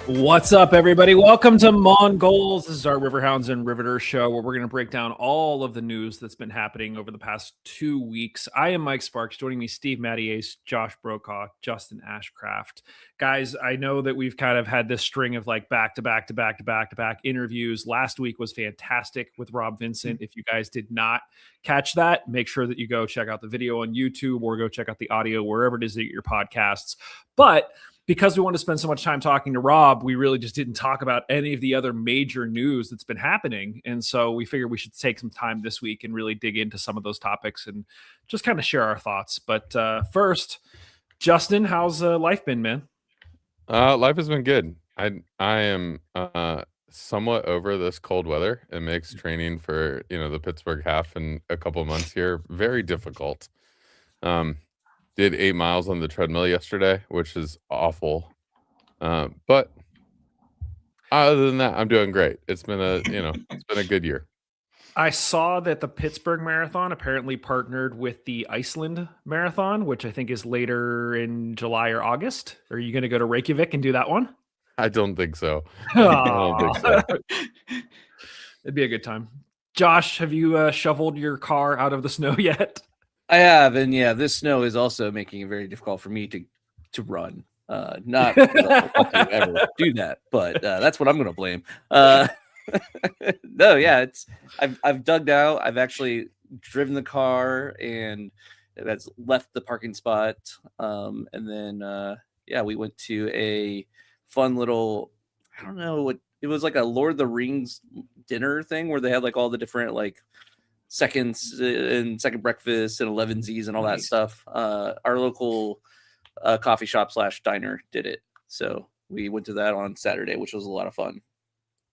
What's up, everybody? Welcome to Mongols. This is our Riverhounds and Riveters show where we're going to break down all of the news that's been happening over the past 2 weeks. I am Mike Sparks. Joining me, Steve Mattias, Josh Brokaw, Justin Ashcraft. Guys, I know that we've kind of had this string of like back-to-back interviews. Last week was fantastic with Rob Vincent. If you guys did not catch that, make sure that you go check out the video on YouTube or go check out the audio wherever it is that you get your podcasts. But because we want to spend so much time talking to Rob, we really just didn't talk about any of the other major news that's been happening. And so we figured we should take some time this week and really dig into some of those topics and just kind of share our thoughts. But first, Justin, how's life been, man? Life has been good. I am somewhat over this cold weather. It makes training for, the Pittsburgh half in a couple of months here very difficult. Did 8 miles on the treadmill yesterday, which is awful. But other than that, I'm doing great. It's been it's been a good year. I saw that the Pittsburgh Marathon apparently partnered with the Iceland Marathon, which I think is later in July or August. Are you going to go to Reykjavik and do that one? I don't think so. It'd be a good time. Josh, have you shoveled your car out of the snow yet? I have, and yeah, this snow is also making it very difficult for me to run. Not ever do that, but that's what I'm going to blame. No, yeah, I've dug out. I've actually driven the car, and that's left the parking spot. And then we went to a fun little, I don't know what it was, like a Lord of the Rings dinner thing where they had like all the different like seconds and second breakfast and 11Zs and all that stuff. Our local coffee shop / diner did it. So we went to that on Saturday, which was a lot of fun.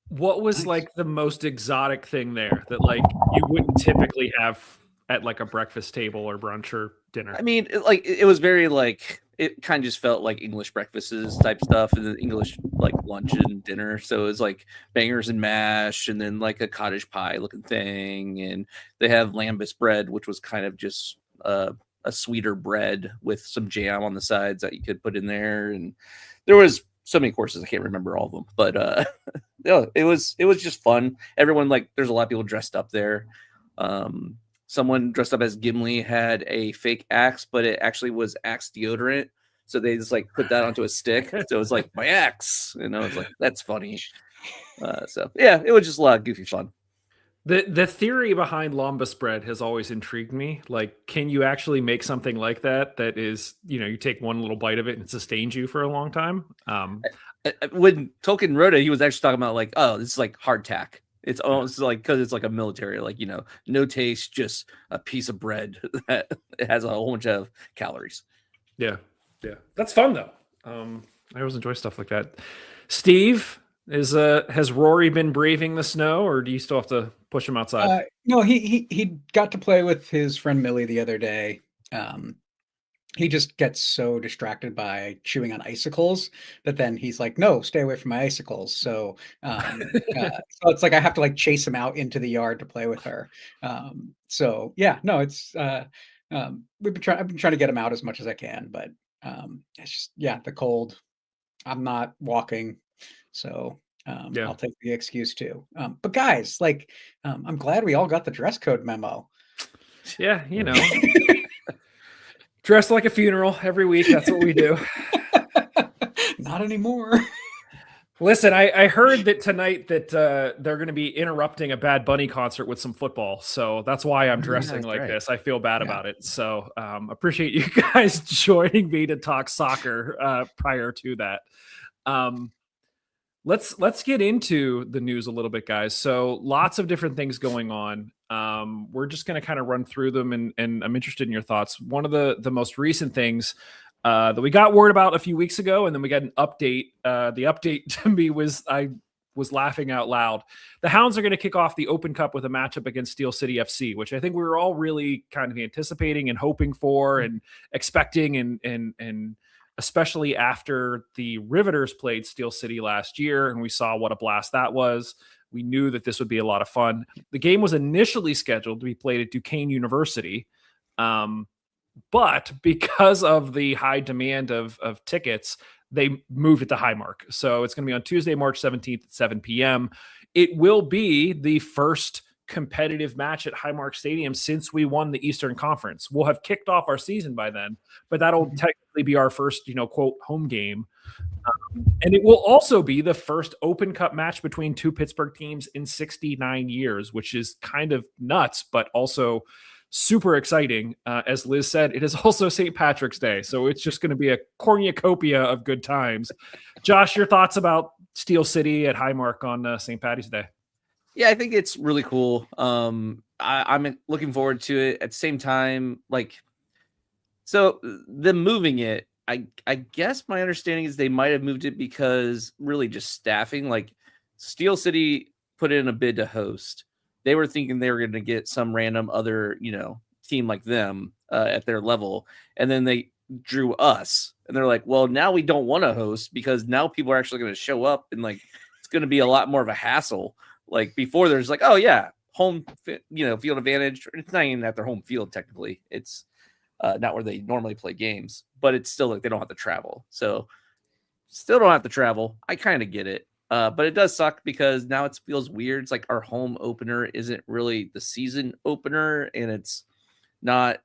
What was like the most exotic thing there that like you wouldn't typically have at like a breakfast table or brunch or dinner? I mean, it was very like, it kind of just felt like English breakfasts type stuff and then English like lunch and dinner. So it was like bangers and mash and then like a cottage pie looking thing. And they have lambus bread, which was kind of just a sweeter bread with some jam on the sides that you could put in there. And there was so many courses, I can't remember all of them, but it was just fun. Everyone, like, there's a lot of people dressed up there. Someone dressed up as Gimli had a fake axe, but it actually was axe deodorant. So they just like put that onto a stick. So it was like my axe. And I was like, that's funny. So yeah, it was just a lot of goofy fun. The theory behind lambus bread has always intrigued me. Like, can you actually make something like that is, you take one little bite of it and it sustains you for a long time? When Tolkien wrote it, he was actually talking about like, oh, this is like hardtack. It's almost like, because it's like a military, like, no taste, just a piece of bread that it has a whole bunch of calories. Yeah. That's fun though. I always enjoy stuff like that. Steve, has Rory been braving the snow, or do you still have to push him outside? No, he got to play with his friend Millie the other day. He just gets so distracted by chewing on icicles that then he's like, no, stay away from my icicles. So so it's like I have to like chase him out into the yard to play with her. So yeah, no, it's I've been trying to get him out as much as I can, but it's just, yeah, the cold. I'm not walking, so I'll take the excuse too. But guys, like, I'm glad we all got the dress code memo. Yeah, dress like a funeral every week. That's what we do. Not anymore. Listen, I heard that tonight that they're going to be interrupting a Bad Bunny concert with some football. So that's why I'm dressing like this. I feel bad about it. So appreciate you guys joining me to talk soccer prior to that. Let's get into the news a little bit, guys. So lots of different things going on. We're just going to kind of run through them, and I'm interested in your thoughts. One of the most recent things that we got word about a few weeks ago, and then we got an update. The update to me was I was laughing out loud. The Hounds are going to kick off the Open Cup with a matchup against Steel City FC, which I think we were all really kind of anticipating and hoping for and expecting, and especially after the Riveters played Steel City last year, and we saw what a blast that was. We knew that this would be a lot of fun. The game was initially scheduled to be played at Duquesne University, but because of the high demand of tickets, they moved it to Highmark. So it's going to be on Tuesday, March 17th at 7 p.m. It will be the first competitive match at Highmark Stadium since we won the Eastern Conference. We'll have kicked off our season by then, but that'll technically be our first, quote, home game. And it will also be the first Open Cup match between two Pittsburgh teams in 69 years, which is kind of nuts, but also super exciting. As Liz said, it is also St. Patrick's Day, so it's just going to be a cornucopia of good times. Josh, your thoughts about Steel City at Highmark on St. Patty's Day? Yeah, I think it's really cool. I'm looking forward to it. At the same time, so them moving it, I guess my understanding is they might have moved it because really just staffing. Like Steel City put in a bid to host. They were thinking they were going to get some random other, team like them at their level. And then they drew us. And they're like, well, now we don't want to host because now people are actually going to show up and it's going to be a lot more of a hassle. Like before there's oh yeah, home, field advantage. It's not even at their home field. Technically it's not where they normally play games, but it's still they don't have to travel. So still don't have to travel. I kind of get it. But it does suck because now it feels weird. It's like our home opener isn't really the season opener and it's not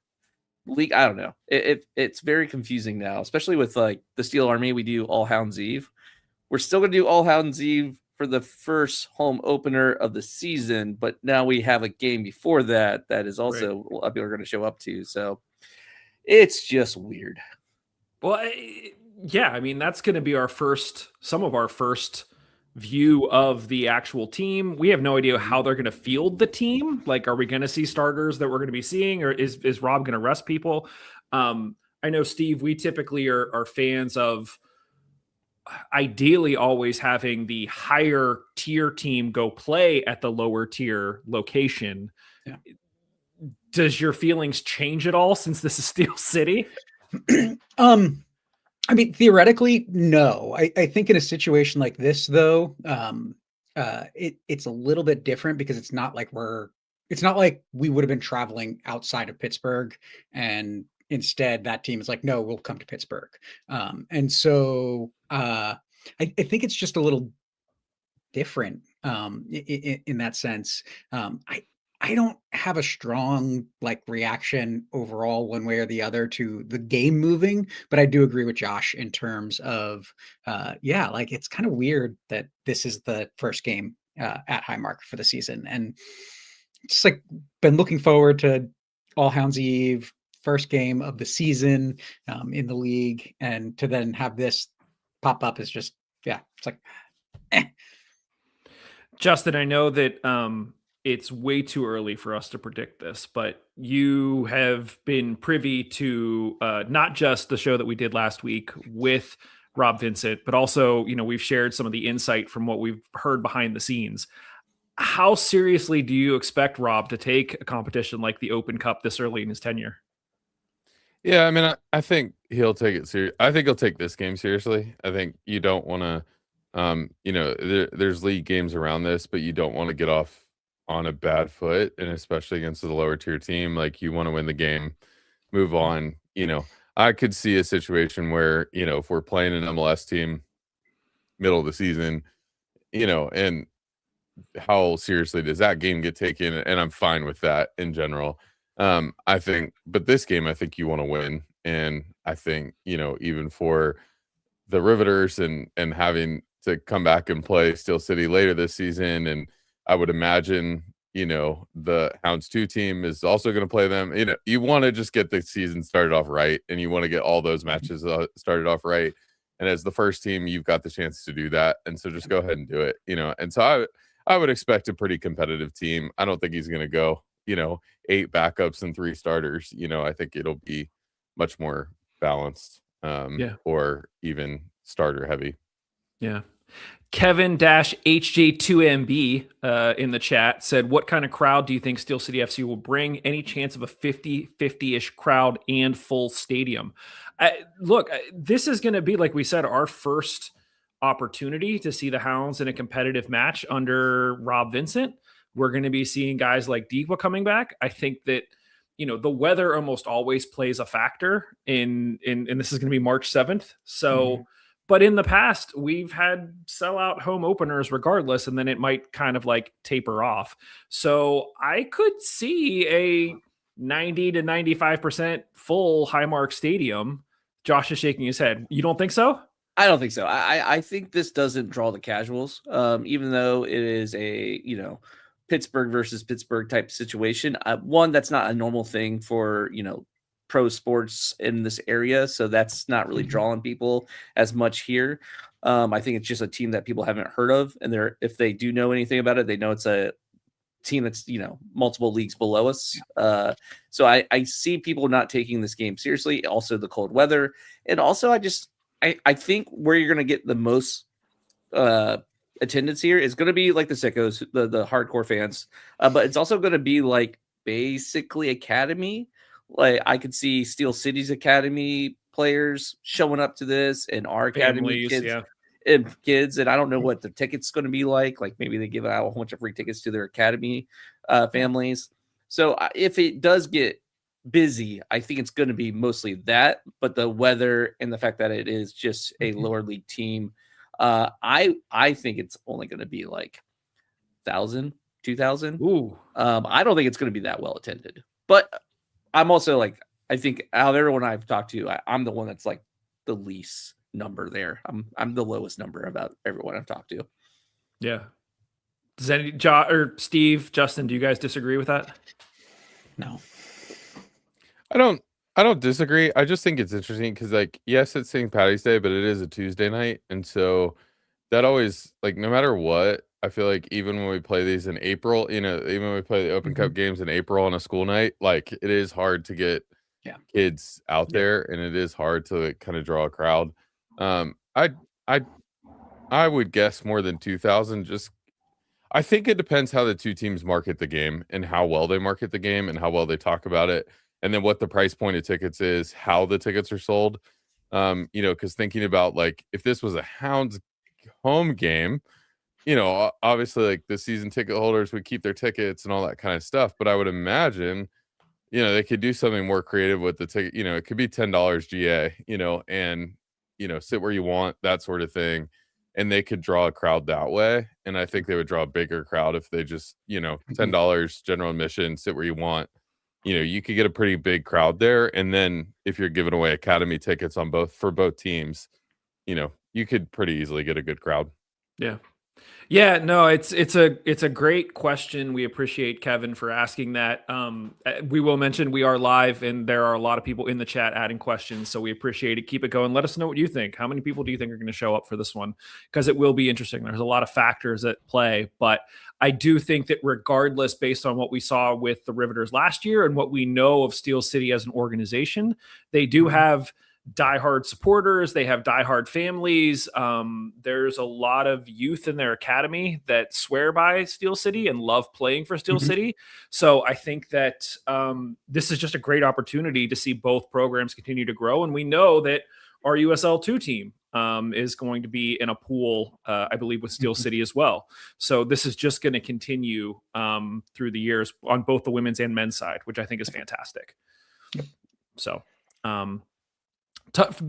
league. I don't know. It's very confusing now, especially with the Steel Army. We do All Hounds Eve. We're still going to do All Hounds Eve for the first home opener of the season, but now we have a game before that is also a lot of people are going to show up to. So it's just weird. Well, yeah, I mean, that's going to be some of our first view of the actual team. We have no idea how they're going to field the team. Are we going to see starters that we're going to be seeing, or is Rob going to rest people? I know, Steve, we typically are fans of ideally always having the higher tier team go play at the lower tier location. Yeah. Does your feelings change at all since this is Steel City? I mean, theoretically, no. I think in a situation like this, though, it's a little bit different because it's not like we would have been traveling outside of Pittsburgh, and instead that team is like, no, we'll come to Pittsburgh. And so I think it's just a little different in that sense. I don't have a strong reaction overall one way or the other to the game moving, but I do agree with Josh in terms of it's kind of weird that this is the first game at Highmark for the season, and just been looking forward to All Hounds Eve, first game of the season in the league, and to then have this pop up is just it's Justin, I know that it's way too early for us to predict this, but you have been privy to not just the show that we did last week with Rob Vincent, but also, we've shared some of the insight from what we've heard behind the scenes. How seriously do you expect Rob to take a competition like the Open Cup this early in his tenure? Yeah, I mean, I think he'll take it serious. I think he'll take this game seriously. I think you don't want to, there's league games around this, but you don't want to get off on a bad foot, and especially against the lower tier team. You want to win the game, move on. I could see a situation where, if we're playing an MLS team middle of the season, and how seriously does that game get taken? And I'm fine with that in general. I think, but this game, I think you want to win. And I think, even for the Riveters and having to come back and play Steel City later this season, and I would imagine, the Hounds 2 team is also going to play them. You want to just get the season started off right, and you want to get all those matches started off right. And as the first team, you've got the chance to do that. And so just go ahead and do it, And so I would expect a pretty competitive team. I don't think he's going to go, 8 backups and 3 starters. I think it'll be much more balanced, or even starter heavy. Yeah. Kevin-HJ2MB in the chat said, what kind of crowd do you think Steel City FC will bring? Any chance of a 50-50-ish crowd and full stadium? Look, this is going to be, like we said, our first opportunity to see the Hounds in a competitive match under Rob Vincent. We're going to be seeing guys like Deepa coming back. I think that, the weather almost always plays a factor in this is going to be March 7th. So, But in the past, we've had sellout home openers regardless, and then it might kind of like taper off. So I could see a 90 to 95% full Highmark Stadium. Josh is shaking his head. You don't think so? I don't think so. I think this doesn't draw the casuals, even though it is a Pittsburgh versus Pittsburgh type situation. One, that's not a normal thing for pro sports in this area, so that's not really drawing people as much here. I think it's just a team that people haven't heard of, and if they do know anything about it, they know it's a team that's multiple leagues below us. So I see people not taking this game seriously. Also, the cold weather, and also I think where you're going to get the most attendance here is going to be like the sickos, the hardcore fans, but it's also going to be like basically academy. Like I could see Steel City's academy players showing up to this, and our academy kids, and I don't know what the ticket's going to be like. Like maybe they give out a whole bunch of free tickets to their academy families. So if it does get busy, I think it's going to be mostly that, but the weather and the fact that it is just a lower league team, I think it's only going to be like 1,000, 2,000. I don't think it's going to be that well attended, but I'm also like, I think out of everyone I've talked to, I'm the one that's like the least number there. I'm the lowest number about everyone I've talked to. Yeah. Does Steve, Justin, do you guys disagree with that? No. I don't disagree. I just think it's interesting because, like, yes, it's St. Patty's Day, but it is a Tuesday night, and so that always, like, no matter what, I feel like even when we play these in April, even when we play the Open Cup games in April on a school night, like, it is hard to get kids out there, and it is hard to kind of draw a crowd. I would guess more than 2,000. I think it depends how the two teams market the game and how well they market the game and how well they talk about it. And then what the price point of tickets is, how the tickets are sold. Because thinking about, like, if this was a Hounds home game, obviously, like, the season ticket holders would keep their tickets and all that kind of stuff. But I would imagine, they could do something more creative with the ticket. It could be $10 GA, and, sit where you want, that sort of thing. And they could draw a crowd that way. And I think they would draw a bigger crowd if they just, $10 general admission, sit where you want. You could get a pretty big crowd there. And then if you're giving away academy tickets for both teams, you could pretty easily get a good crowd. Yeah. Yeah, no, it's a great question. We appreciate Kevin for asking that. We will mention we are live and there are a lot of people in the chat adding questions, so we appreciate it. Keep it going. Let us know what you think. How many people do you think are going to show up for this one? Because it will be interesting. There's a lot of factors at play, but I do think that regardless, based on what we saw with the Riveters last year and what we know of Steel City as an organization, they do have diehard supporters. They have diehard families. There's a lot of youth in their academy that swear by Steel City and love playing for Steel City. So I think that this is just a great opportunity to see both programs continue to grow. And we know that our USL2 team is going to be in a pool, I believe, with Steel City as well. So this is just going to continue through the years on both the women's and men's side, which I think is fantastic. So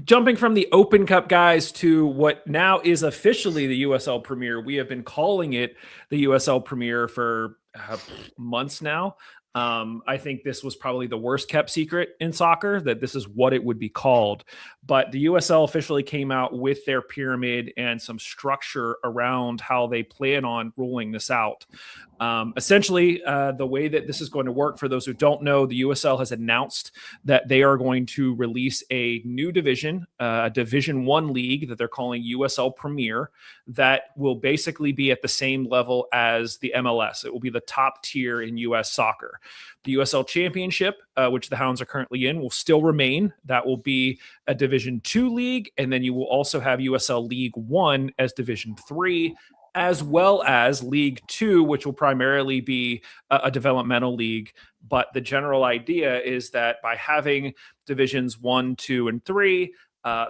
jumping from the Open Cup, guys, to what now is officially the USL Premier. We have been calling it the USL Premier for months now. I think this was probably the worst kept secret in soccer, that this is what it would be called. But the USL officially came out with their pyramid and some structure around how they plan on rolling this out. Essentially, the way that this is going to work, for those who don't know, the USL has announced that they are going to release a new division, a Division I league that they're calling USL Premier, that will basically be at the same level as the MLS. It will be the top tier in U.S. soccer. The USL Championship, which the Hounds are currently in, will still remain. That will be a Division II league, and then you will also have USL League One as Division III, as well as League Two, which will primarily be a developmental league. But the general idea is that by having Divisions 1, 2, and 3,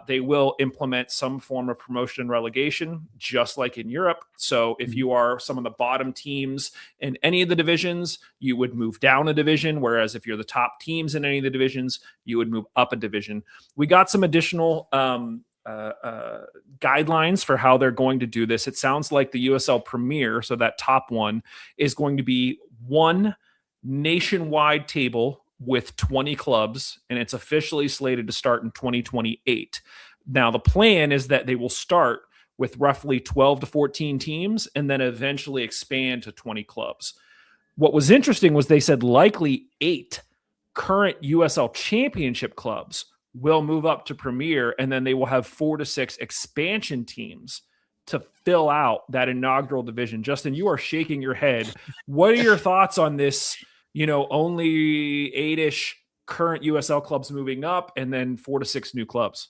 they will implement some form of promotion and relegation, just like in Europe. So if you are some of the bottom teams in any of the divisions, you would move down a division. Whereas if you're the top teams in any of the divisions, you would move up a division. We got some additional guidelines for how they're going to do this. It sounds like the USL Premier, so that top one, is going to be one nationwide table with 20 clubs, and it's officially slated to start in 2028. Now, the plan is that they will start with roughly 12 to 14 teams and then eventually expand to 20 clubs. What was interesting was they said likely 8 current USL Championship clubs will move up to Premier, and then they will have 4 to 6 expansion teams to fill out that inaugural division. Justin, you are shaking your head. What are your thoughts on this? Only 8-ish current USL clubs moving up and then 4 to 6 new clubs.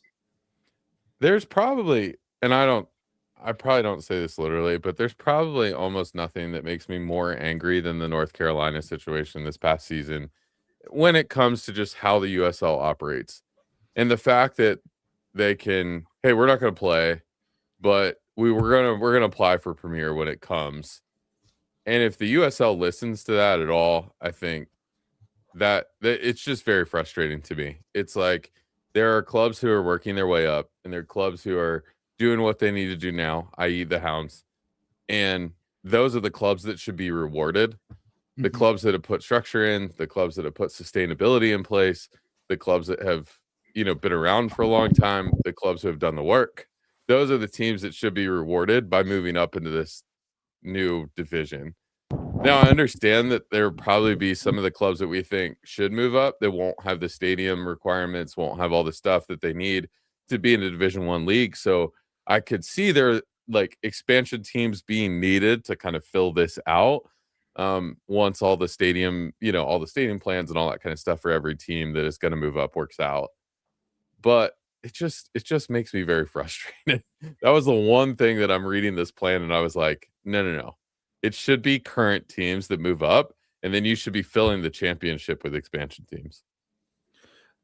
There's probably, and I probably don't say this literally, but there's probably almost nothing that makes me more angry than the North Carolina situation this past season when it comes to just how the USL operates. And the fact that they can, hey, we're not going to play, but we're going to apply for Premier when it comes. And if the USL listens to that at all, I think that it's just very frustrating to me. It's like there are clubs who are working their way up, and there are clubs who are doing what they need to do now, i.e. the Hounds. And those are the clubs that should be rewarded. The clubs that have put structure in, the clubs that have put sustainability in place, the clubs that have, been around for a long time, the clubs who have done the work. Those are the teams that should be rewarded by moving up into this new division. Now, I understand that there will probably be some of the clubs that we think should move up that won't have the stadium requirements, won't have all the stuff that they need to be in a Division I league. So I could see there like expansion teams being needed to kind of fill this out. Once all the stadium, all the stadium plans and all that kind of stuff for every team that is going to move up works out. But it just makes me very frustrated. That was the one thing that I'm reading this plan and I was like, no. It should be current teams that move up, and then you should be filling the championship with expansion teams.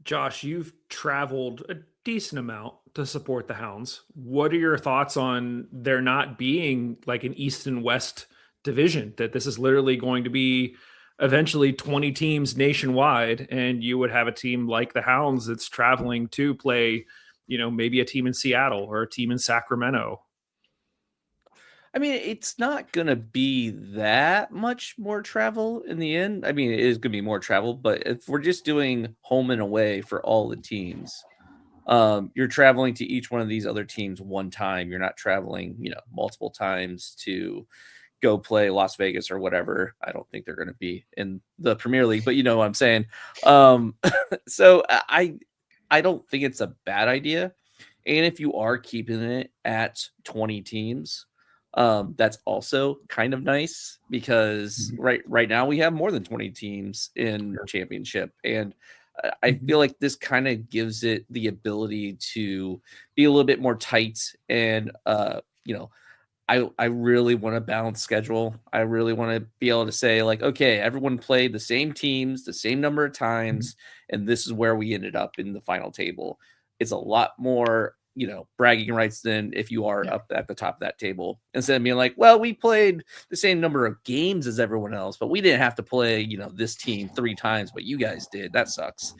Josh, you've traveled a decent amount to support the Hounds. What are your thoughts on there not being like an East and West division, that this is literally going to be eventually 20 teams nationwide, and you would have a team like the Hounds that's traveling to play, maybe a team in Seattle or a team in Sacramento? I mean, it's not going to be that much more travel in the end. I mean, it is going to be more travel, but if we're just doing home and away for all the teams, you're traveling to each one of these other teams one time. You're not traveling, multiple times to go play Las Vegas or whatever. I don't think they're going to be in the Premier League, but you know what I'm saying. So I don't think it's a bad idea. And if you are keeping it at 20 teams, that's also kind of nice because right now we have more than 20 teams in championship. And I feel like this kind of gives it the ability to be a little bit more tight. And, I really want to balance schedule. I really want to be able to say like, okay, everyone played the same teams, the same number of times, and this is where we ended up in the final table. It's a lot more, bragging rights than if you are up at the top of that table, instead of being like, well, we played the same number of games as everyone else, but we didn't have to play, this team 3 times, but you guys did. That sucks.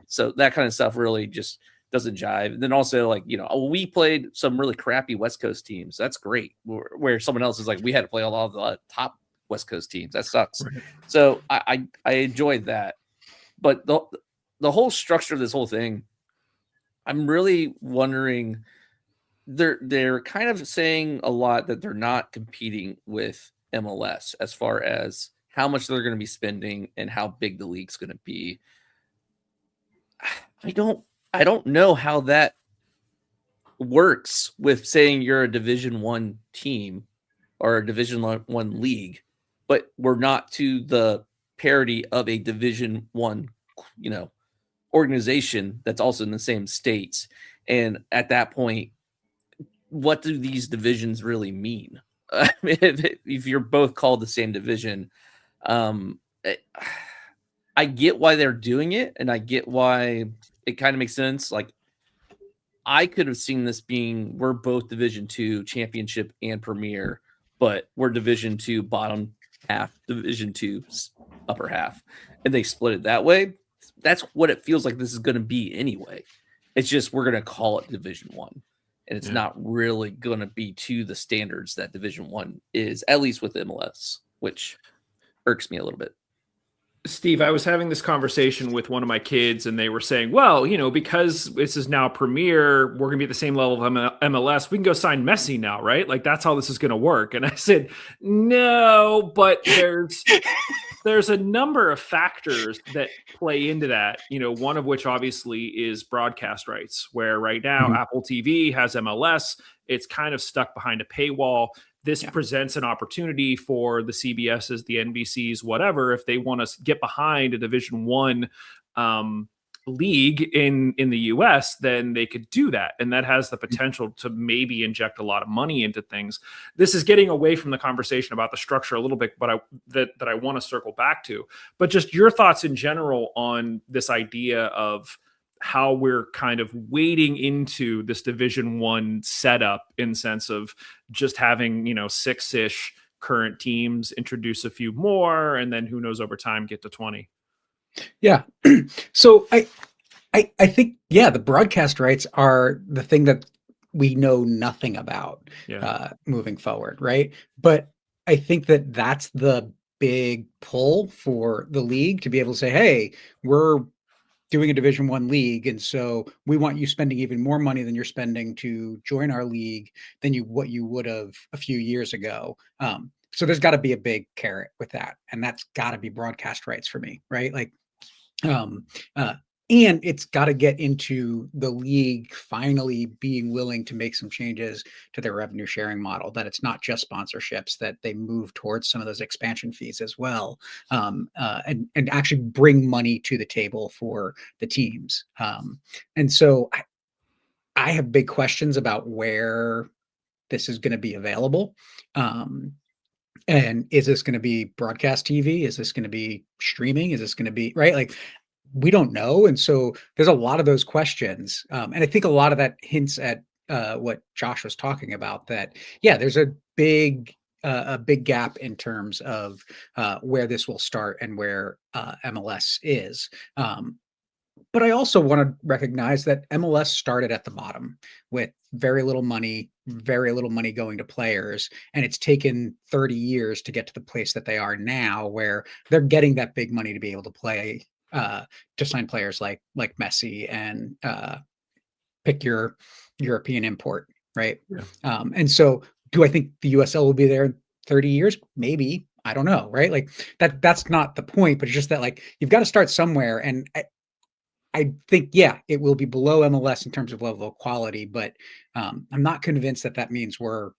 So that kind of stuff really just doesn't jive. And then also like, we played some really crappy West Coast teams. That's great. Where someone else is like, we had to play a lot of the top West Coast teams. That sucks. Right. So I enjoyed that. But the whole structure of this whole thing, I'm really wondering, they're kind of saying a lot that they're not competing with MLS as far as how much they're going to be spending and how big the league's going to be. I don't know how that works with saying you're a Division I team or a Division I league, but we're not to the parity of a Division I, organization that's also in the same states. And at that point, what do these divisions really mean? I mean, if you're both called the same division, I get why they're doing it, and I get why it kind of makes sense. Like, I could have seen this being, we're both Division II championship and Premier, but we're Division II bottom half, Division II upper half, and they split it that way. That's what it feels like this is going to be anyway. It's just we're going to call it Division One, and it's Yeah. not really going to be to the standards that Division One is, at least with MLS, which irks me a little bit. Steve, I was having this conversation with one of my kids, and they were saying, well, because this is now Premier, we're going to be at the same level of MLS. We can go sign Messi now, right? Like, that's how this is going to work. And I said, no, but there's a number of factors that play into that, one of which obviously is broadcast rights, where right now Apple TV has MLS. It's kind of stuck behind a paywall. This presents an opportunity for the CBSs, the NBCs, whatever, if they want to get behind a Division One league in the US, then they could do that. And that has the potential to maybe inject a lot of money into things. This is getting away from the conversation about the structure a little bit, but that I want to circle back to. But just your thoughts in general on this idea of how we're kind of wading into this Division One setup in sense of just having, 6-ish current teams, introduce a few more, and then who knows over time get to 20. Yeah. So I think, the broadcast rights are the thing that we know nothing about moving forward, right? But I think that that's the big pull for the league to be able to say, hey, we're doing a Division One league, and so we want you spending even more money than you're spending to join our league than what you would have a few years ago. So there's got to be a big carrot with that, and that's got to be broadcast rights for me, right? Like, and it's got to get into the league finally being willing to make some changes to their revenue sharing model, that it's not just sponsorships, that they move towards some of those expansion fees as well, and actually bring money to the table for the teams. And so I have big questions about where this is going to be available. And is this going to be broadcast TV? Is this going to be streaming? Is this going to be right? Like, we don't know. And so there's a lot of those questions. And I think a lot of that hints at what Josh was talking about, that, there's a big gap in terms of where this will start and where MLS is. But I also want to recognize that MLS started at the bottom with very little money going to players. And it's taken 30 years to get to the place that they are now, where they're getting that big money to be able to play, to sign players like Messi and pick your European import, right? Yeah. And so do I think the USL will be there in 30 years? Maybe. I don't know, right? Like, that's not the point, but it's just that, like, you've got to start somewhere. And I think, it will be below MLS in terms of level of quality, but I'm not convinced that means we're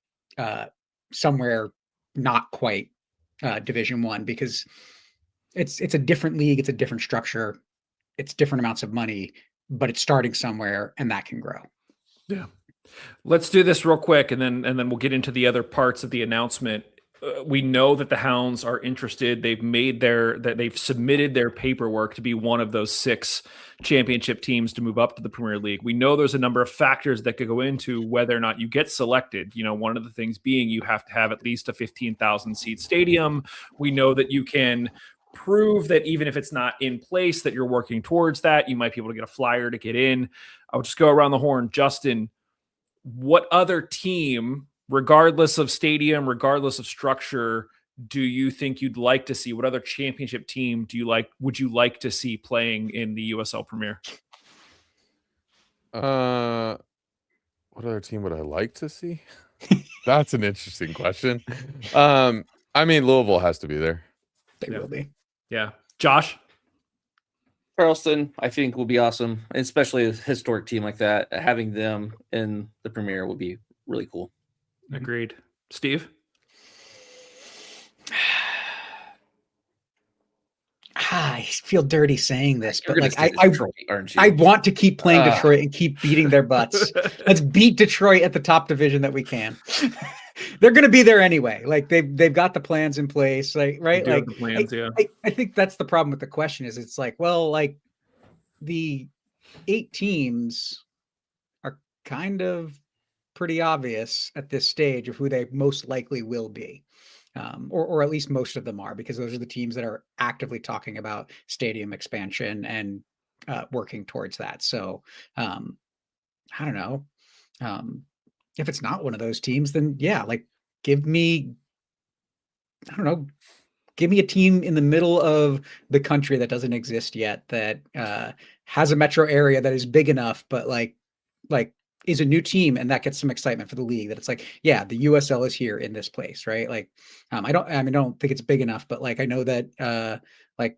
somewhere not quite Division One, because it's a different league, it's a different structure, it's different amounts of money, but it's starting somewhere, and that can grow. Yeah. Let's do this real quick, and then we'll get into the other parts of the announcement. We know that the Hounds are interested. They've submitted their paperwork to be one of those 6 championship teams to move up to the Premier League. We know there's a number of factors that could go into whether or not you get selected. One of the things being you have to have at least a 15,000 seat stadium. We know that you can prove that even if it's not in place, that you're working towards that. You might be able to get a flyer to get in. I'll just go around the horn. Justin, what other team, regardless of stadium, regardless of structure, do you think you'd like to see? What other championship team would you like to see playing in the USL Premier? What other team would I like to see? That's an interesting question. I mean, Louisville has to be there. They will be. Yeah. Josh? Charleston, I think, will be awesome, especially a historic team like that. Having them in the Premier would be really cool. Agreed. Steve? I feel dirty saying this, You're but gonna like say Detroit, aren't you? I want to keep playing Detroit and keep beating their butts. Let's beat Detroit at the top division that we can. They're going to be there anyway. Like, they've got the plans in place, like, right? Like, the plans, I think that's the problem with the question is, it's like, well, like, the 8 teams are kind of pretty obvious at this stage of who they most likely will be. Or at least most of them are, because those are the teams that are actively talking about stadium expansion and working towards that. So I don't know. If it's not one of those teams, then yeah, like give me, I don't know, give me a team in the middle of the country that doesn't exist yet, that has a metro area that is big enough, but like is a new team, and that gets some excitement for the league. That it's like, yeah, the USL is here in this place, right? Like, I don't think it's big enough, but like I know that like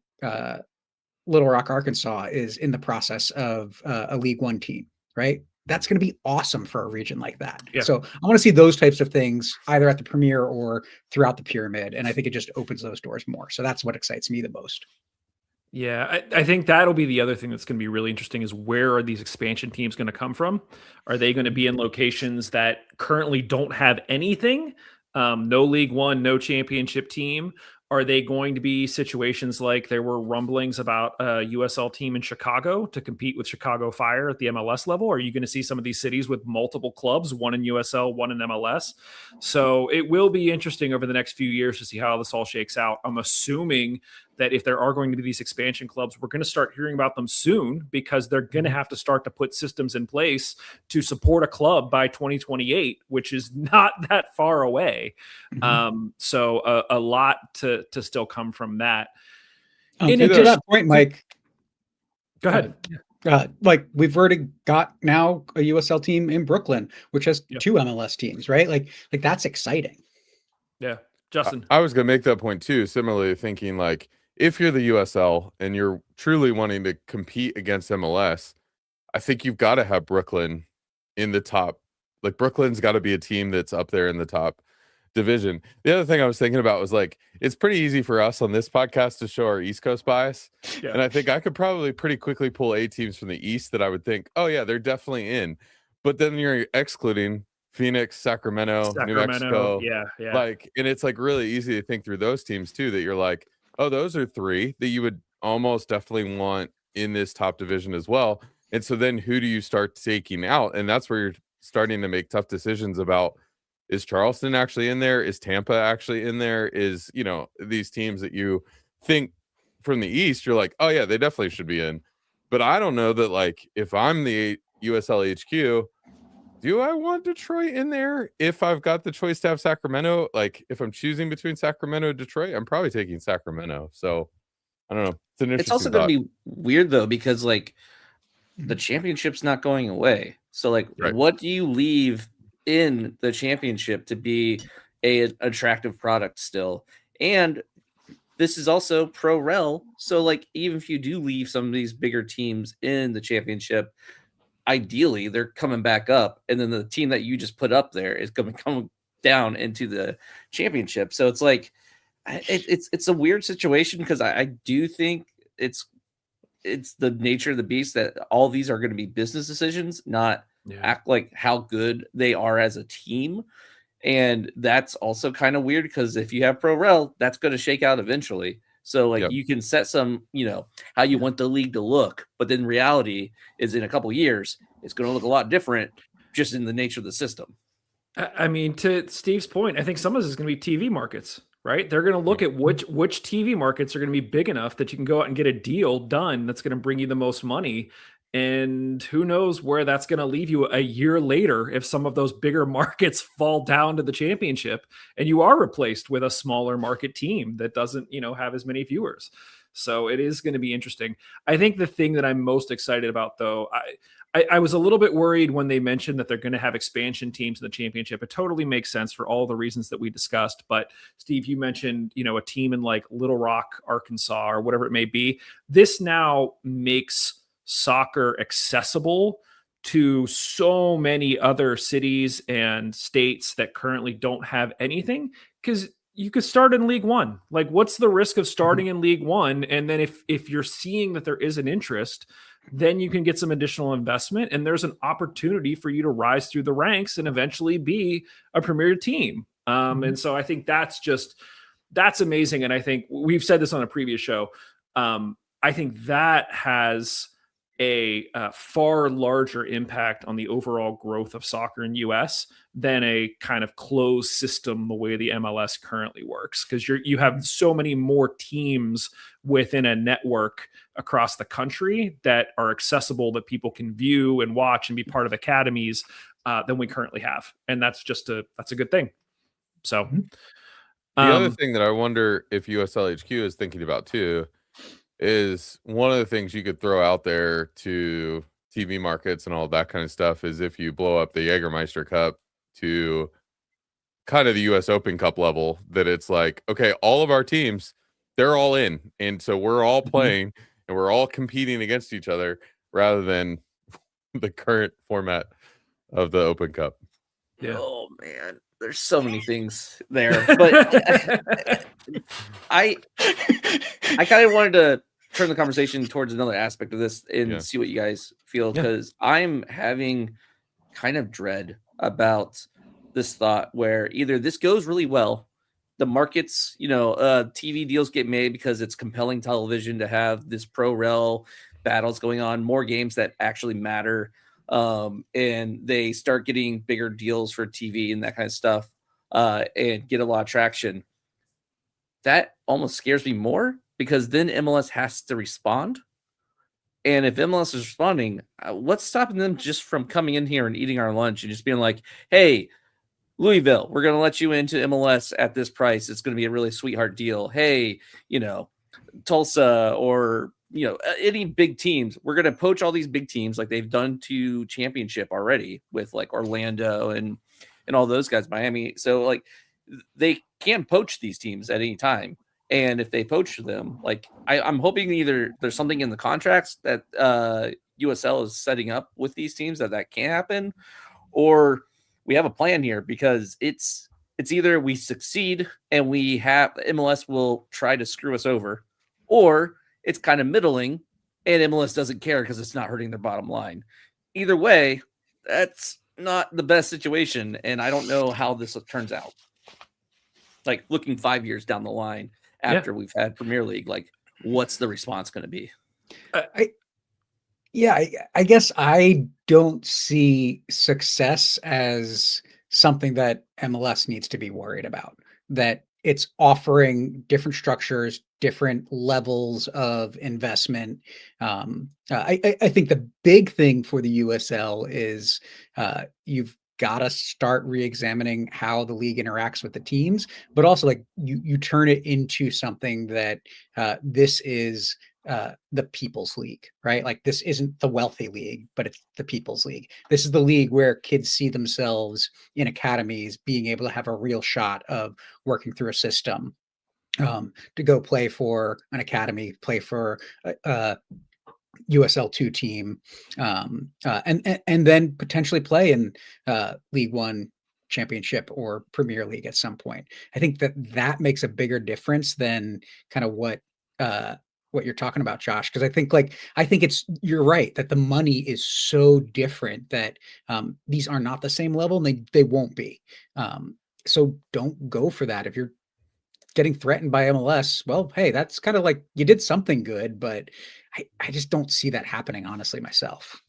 Little Rock, Arkansas is in the process of a League One team, right? That's going to be awesome for a region like that. Yeah. So I want to see those types of things either at the Premier or throughout the pyramid. And I think it just opens those doors more. So that's what excites me the most. Yeah, I think that'll be the other thing that's going to be really interesting is where are these expansion teams going to come from? Are they going to be in locations that currently don't have anything? No League One, no championship team? Are they going to be situations like there were rumblings about a USL team in Chicago to compete with Chicago Fire at the MLS level? Are you going to see some of these cities with multiple clubs, one in USL, one in MLS? So it will be interesting over the next few years to see how this all shakes out. I'm assuming that if there are going to be these expansion clubs, we're going to start hearing about them soon because they're going to have to start to put systems in place to support a club by 2028, which is not that far away. So a lot to still come from that. To that point, Mike, go ahead. Like we've already got now a USL team in Brooklyn, which has two MLS teams, right? Like that's exciting. Yeah. Justin. I was going to make that point too. Similarly thinking like, if you're the USL and you're truly wanting to compete against MLS, I think you've got to have Brooklyn in the top. Like Brooklyn's got to be a team that's up there in the top division. The other thing I was thinking about was like, it's pretty easy for us on this podcast to show our East Coast bias. Yeah. And I think I could probably pretty quickly pull 8 teams from the East that I would think, oh yeah, they're definitely in. But then you're excluding Phoenix, Sacramento, New Mexico. Yeah. Like, and it's like really easy to think through those teams too, that you're like, oh, those are 3 that you would almost definitely want in this top division as well. And so then who do you start taking out? And that's where you're starting to make tough decisions about, is Charleston actually in there? Is Tampa actually in there? Is, you know, these teams that you think from the East, you're like, oh yeah, they definitely should be in. But I don't know that, like, if I'm the USL HQ, do I want Detroit in there? If I've got the choice to have Sacramento, like if I'm choosing between Sacramento and Detroit, I'm probably taking Sacramento. So I don't know. It's an interesting It's also going to be weird though, because like the championship's not going away. So like, what do you leave in the championship to be an attractive product still? And this is also pro rel. So like, even if you do leave some of these bigger teams in the championship, ideally they're coming back up, and then the team that you just put up there is going to come down into the championship. So it's like it's a weird situation, because I do think it's the nature of the beast that all these are going to be business decisions, not act like how good they are as a team. And that's also kind of weird, because if you have pro rel, that's going to shake out eventually. So like you can set some, you know, how you want the league to look, but then reality is in a couple years, it's going to look a lot different, just in the nature of the system. I mean, to Steve's point, I think some of this is going to be TV markets, right? They're going to look at which TV markets are going to be big enough that you can go out and get a deal done that's going to bring you the most money. And who knows where that's going to leave you a year later if some of those bigger markets fall down to the championship and you are replaced with a smaller market team that doesn't, you know, have as many viewers. So it is going to be interesting. I think the thing that I'm most excited about, though, I was a little bit worried when they mentioned that they're going to have expansion teams in the championship. It totally makes sense for all the reasons that we discussed. But Steve, you mentioned, you know, a team in like Little Rock, Arkansas, or whatever it may be. This now makes soccer accessible to so many other cities and states that currently don't have anything, because you could start in League One. Like, what's the risk of starting in League One? And then if you're seeing that there is an interest, then you can get some additional investment, and there's an opportunity for you to rise through the ranks and eventually be a premier team. And so I think that's amazing. And I think we've said this on a previous show. I think that has a far larger impact on the overall growth of soccer in US than a kind of closed system the way the MLS currently works, because you have so many more teams within a network across the country that are accessible, that people can view and watch and be part of academies than we currently have, and that's a good thing. So the other thing that I wonder if USLHQ is thinking about too is one of the things you could throw out there to TV markets and all that kind of stuff is if you blow up the Jägermeister Cup to kind of the US Open Cup level, that it's like, okay, all of our teams, they're all in. And so we're all playing and we're all competing against each other rather than the current format of the Open Cup. Yeah. Oh man, there's so many things there, but I kind of wanted to turn the conversation towards another aspect of this and see what you guys feel, because I'm having kind of dread about this thought where either this goes really well, the markets, TV deals get made because it's compelling television to have this pro rel battles going on, more games that actually matter. And they start getting bigger deals for TV and that kind of stuff, and get a lot of traction. That almost scares me more, because then MLS has to respond. And if MLS is responding, what's stopping them just from coming in here and eating our lunch and just being like, hey, Louisville, we're going to let you into MLS at this price. It's going to be a really sweetheart deal. Hey, Tulsa, or any big teams, we're going to poach all these big teams like they've done to championship already with like Orlando and all those guys, Miami. So like they can poach these teams at any time. And if they poach them, like I'm hoping either there's something in the contracts that USL is setting up with these teams that can happen, or we have a plan here, because it's either we succeed and we have MLS will try to screw us over, or it's kind of middling and MLS doesn't care because it's not hurting their bottom line. Either way, that's not the best situation, and I don't know how this turns out. Like looking 5 years down the line after we've had Premier League, like what's the response going to be? I guess I don't see success as something that MLS needs to be worried about. That it's offering different structures, different levels of investment. I think the big thing for the USL is you've got to start re-examining how the league interacts with the teams, but also like you turn it into something that this is the people's league, right? Like this isn't the wealthy league, but it's the people's league. This is the league where kids see themselves in academies being able to have a real shot of working through a system, to go play for an academy, play for USL2 team, and then potentially play in League One Championship or Premier League at some point. I think that makes a bigger difference than kind of what you're talking about, Josh, because I think you're right that the money is so different that these are not the same level, and they won't be. So don't go for that. If you're getting threatened by MLS, well, hey, that's kind of like you did something good, but I just don't see that happening, honestly, myself.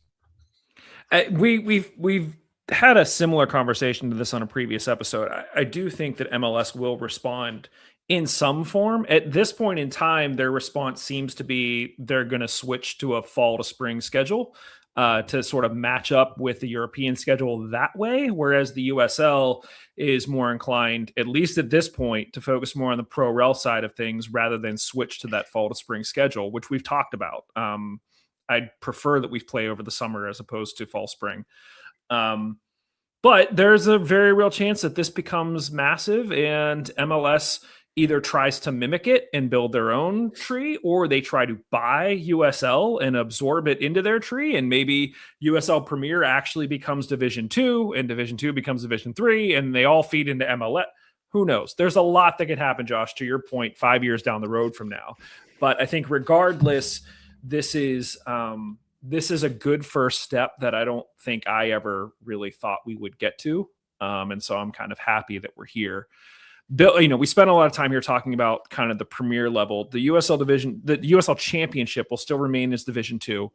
We've had a similar conversation to this on a previous episode. I do think that MLS will respond in some form. At this point in time, their response seems to be they're going to switch to a fall to spring schedule to sort of match up with the European schedule that way, whereas the USL is more inclined, at least at this point, to focus more on the pro rel side of things rather than switch to that fall to spring schedule, which we've talked about. I'd prefer that we play over the summer as opposed to fall spring. But there's a very real chance that this becomes massive and MLS either tries to mimic it and build their own tree, or they try to buy USL and absorb it into their tree. And maybe USL Premier actually becomes Division 2 and Division 2 becomes Division 3 and they all feed into MLS. Who knows? There's a lot that can happen, Josh, to your point, 5 years down the road from now. But I think regardless, this is a good first step that I don't think I ever really thought we would get to. And so I'm kind of happy that we're here. Bill, we spent a lot of time here talking about kind of the premier level. The USL division, the USL championship will still remain as Division 2.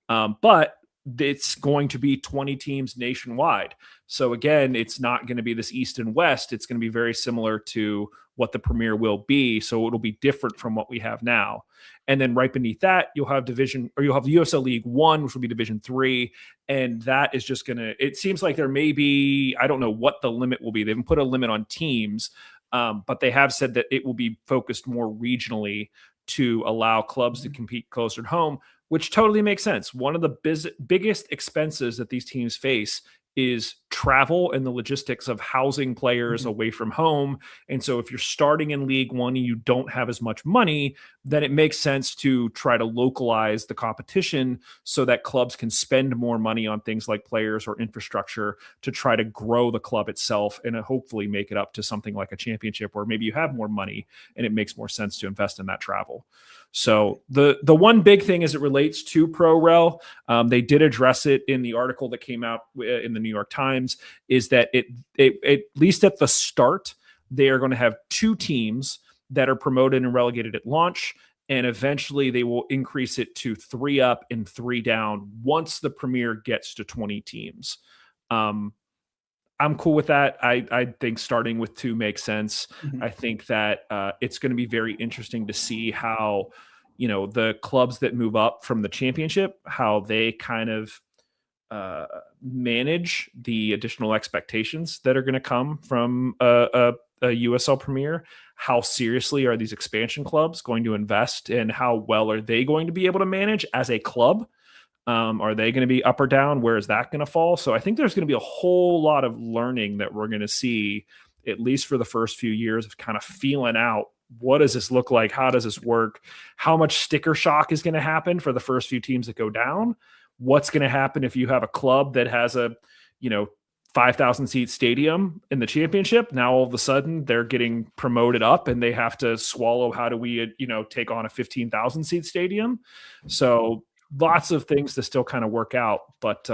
But it's going to be 20 teams nationwide. So again, it's not going to be this East and West. It's going to be very similar to what the Premier will be. So it'll be different from what we have now. And then right beneath that, you'll have USL League One, which will be Division 3. And that is just going to, it seems like there may be, I don't know what the limit will be. They haven't put a limit on teams, but they have said that it will be focused more regionally to allow clubs to compete closer to home, which totally makes sense. One of the biggest expenses that these teams face is travel and the logistics of housing players away from home. And so if you're starting in League One and you don't have as much money, then it makes sense to try to localize the competition so that clubs can spend more money on things like players or infrastructure to try to grow the club itself and hopefully make it up to something like a championship where maybe you have more money and it makes more sense to invest in that travel. So the one big thing as it relates to ProRel, they did address it in the article that came out in the New York Times, is that it at least at the start, they are going to have 2 teams that are promoted and relegated at launch. And eventually they will increase it to 3 up and 3 down once the Premier gets to 20 teams. I'm cool with that. I think starting with 2 makes sense. I think that it's going to be very interesting to see how, the clubs that move up from the championship, how they kind of manage the additional expectations that are going to come from a USL Premier. How seriously are these expansion clubs going to invest, and how well are they going to be able to manage as a club? Are they going to be up or down? Where is that going to fall? So I think there's going to be a whole lot of learning that we're going to see, at least for the first few years, of kind of feeling out, what does this look like? How does this work? How much sticker shock is going to happen for the first few teams that go down? What's going to happen if you have a club that has a, 5,000 seat stadium in the championship? Now all of a sudden they're getting promoted up and they have to swallow, how do we, take on a 15,000 seat stadium? So lots of things to still kind of work out, but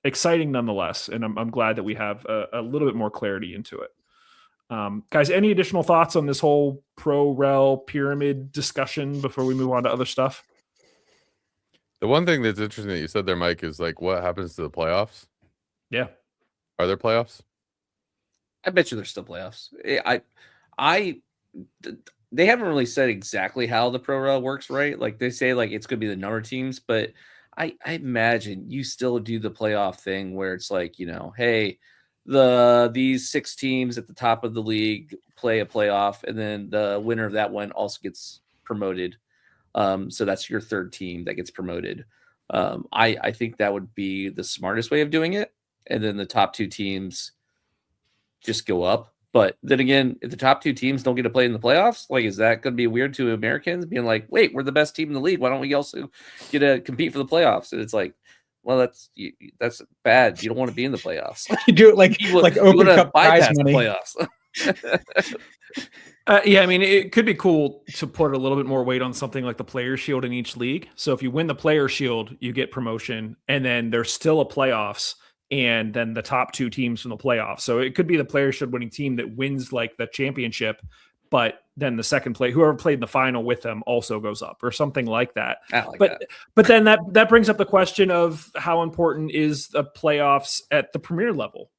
exciting nonetheless. And I'm glad that we have a little bit more clarity into it. Guys, any additional thoughts on this whole pro-rel pyramid discussion before we move on to other stuff? The one thing that's interesting that you said there, Mike, is like what happens to the playoffs? Yeah. Are there playoffs? I bet you there's still playoffs. They haven't really said exactly how the pro-rel works, right? Like they say, like it's going to be the number of teams, but I imagine you still do the playoff thing where it's like, hey, these 6 teams at the top of the league play a playoff, and then the winner of that one also gets promoted. So that's your 3rd team that gets promoted. I think that would be the smartest way of doing it. And then the top 2 teams just go up. But then again, if the top 2 teams don't get to play in the playoffs, like, is that going to be weird to Americans being like, wait, we're the best team in the league, why don't we also get to compete for the playoffs? And it's like, well, that's bad. You don't want to be in the playoffs. You do it like Open Cup prize money. Playoffs. Yeah, I mean, it could be cool to put a little bit more weight on something like the Player Shield in each league. So if you win the Player Shield, you get promotion, and then there's still a playoffs, and then the top 2 teams from the playoffs. So it could be the Player Shield winning team that wins like the championship, but then the second play, whoever played in the final with them also goes up, or something like that. But then that brings up the question of how important is the playoffs at the Premier level?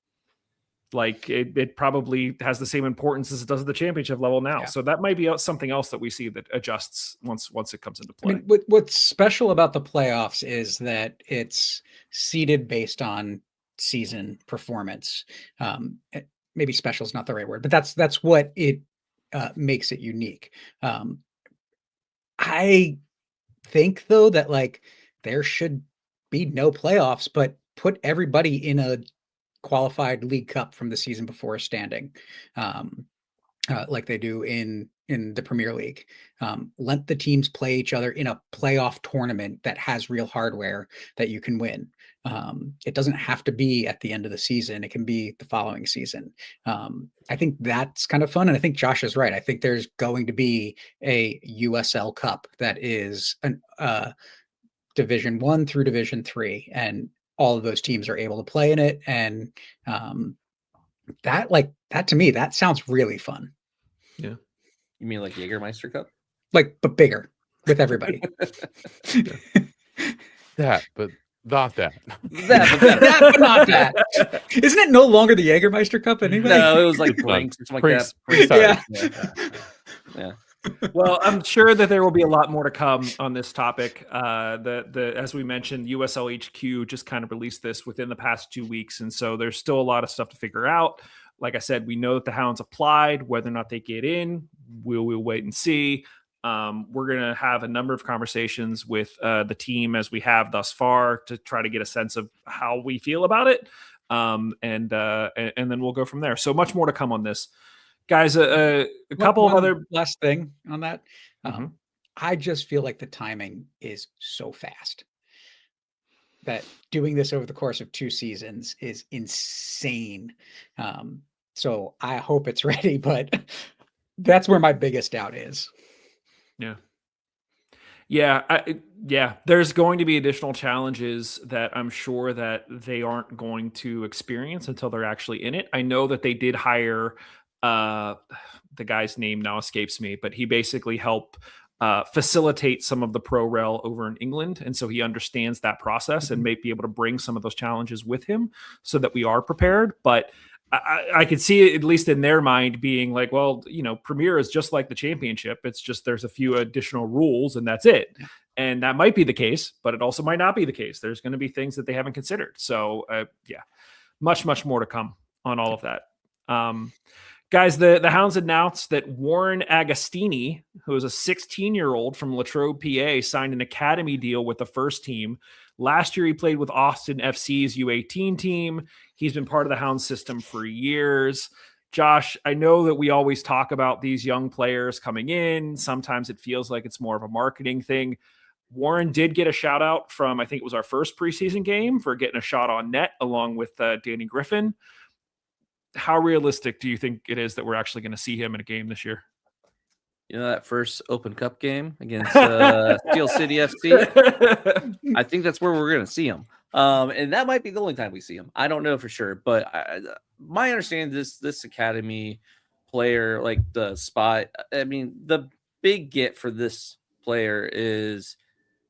Like it probably has the same importance as it does at the championship level now. Yeah. So that might be something else that we see that adjusts once it comes into play. I mean, what's special about the playoffs is that it's seeded based on season performance. Maybe special is not the right word, but that's what it makes it unique. I think though that like there should be no playoffs, but put everybody in a qualified League Cup from the season before standing, like they do in the Premier League. Let the teams play each other in a playoff tournament that has real hardware that you can win. It doesn't have to be at the end of the season. It can be the following season. I think that's kind of fun. And I think Josh is right. I think there's going to be a USL Cup that is an Division 1 through Division 3, and all of those teams are able to play in it. And that to me, that sounds really fun. Yeah. You mean like Jägermeister Cup? Like, but bigger with everybody. That, but not that. That, but not that. Isn't it no longer the Jägermeister Cup anyway? No, it was like It's not. Brinks or something like Brinks- that. Brinks Yeah. Yeah. Well, I'm sure that there will be a lot more to come on this topic. As we mentioned, USL HQ just kind of released this within the past 2 weeks, and so there's still a lot of stuff to figure out. Like I said, we know that the Hounds applied. Whether or not they get in, we'll wait and see. We're going to have a number of conversations with the team as we have thus far to try to get a sense of how we feel about it, and then we'll go from there. So much more to come on this. Guys, a couple of other last thing on that. Mhm. I just feel like the timing is so fast that doing this over the course of 2 seasons is insane. So I hope it's ready, but that's where my biggest doubt is. Yeah. There's going to be additional challenges that I'm sure that they aren't going to experience until they're actually in it. I know that they did hire the guy's name now escapes me, but he basically helped facilitate some of the pro rel over in England, and so he understands that process and may be able to bring some of those challenges with him so that we are prepared. But I could see it, at least in their mind, being like, well, Premier is just like the championship. It's just there's a few additional rules and that's it. And that might be the case, but it also might not be the case. There's going to be things that they haven't considered. So much more to come on all of that. Guys, the Hounds announced that Warren Agostini, who is a 16-year-old from Latrobe, PA, signed an academy deal with the first team. Last year, he played with Austin FC's U18 team. He's been part of the Hounds system for years. Josh, I know that we always talk about these young players coming in. Sometimes it feels like it's more of a marketing thing. Warren did get a shout out from, I think it was our first preseason game, for getting a shot on net along with Danny Griffin. How realistic do you think it is that we're actually going to see him in a game this year? That first Open Cup game against Steel City FC? I think that's where we're going to see him. And that might be the only time we see him. I don't know for sure. But my understanding is this academy player, like the spot, I mean, the big get for this player is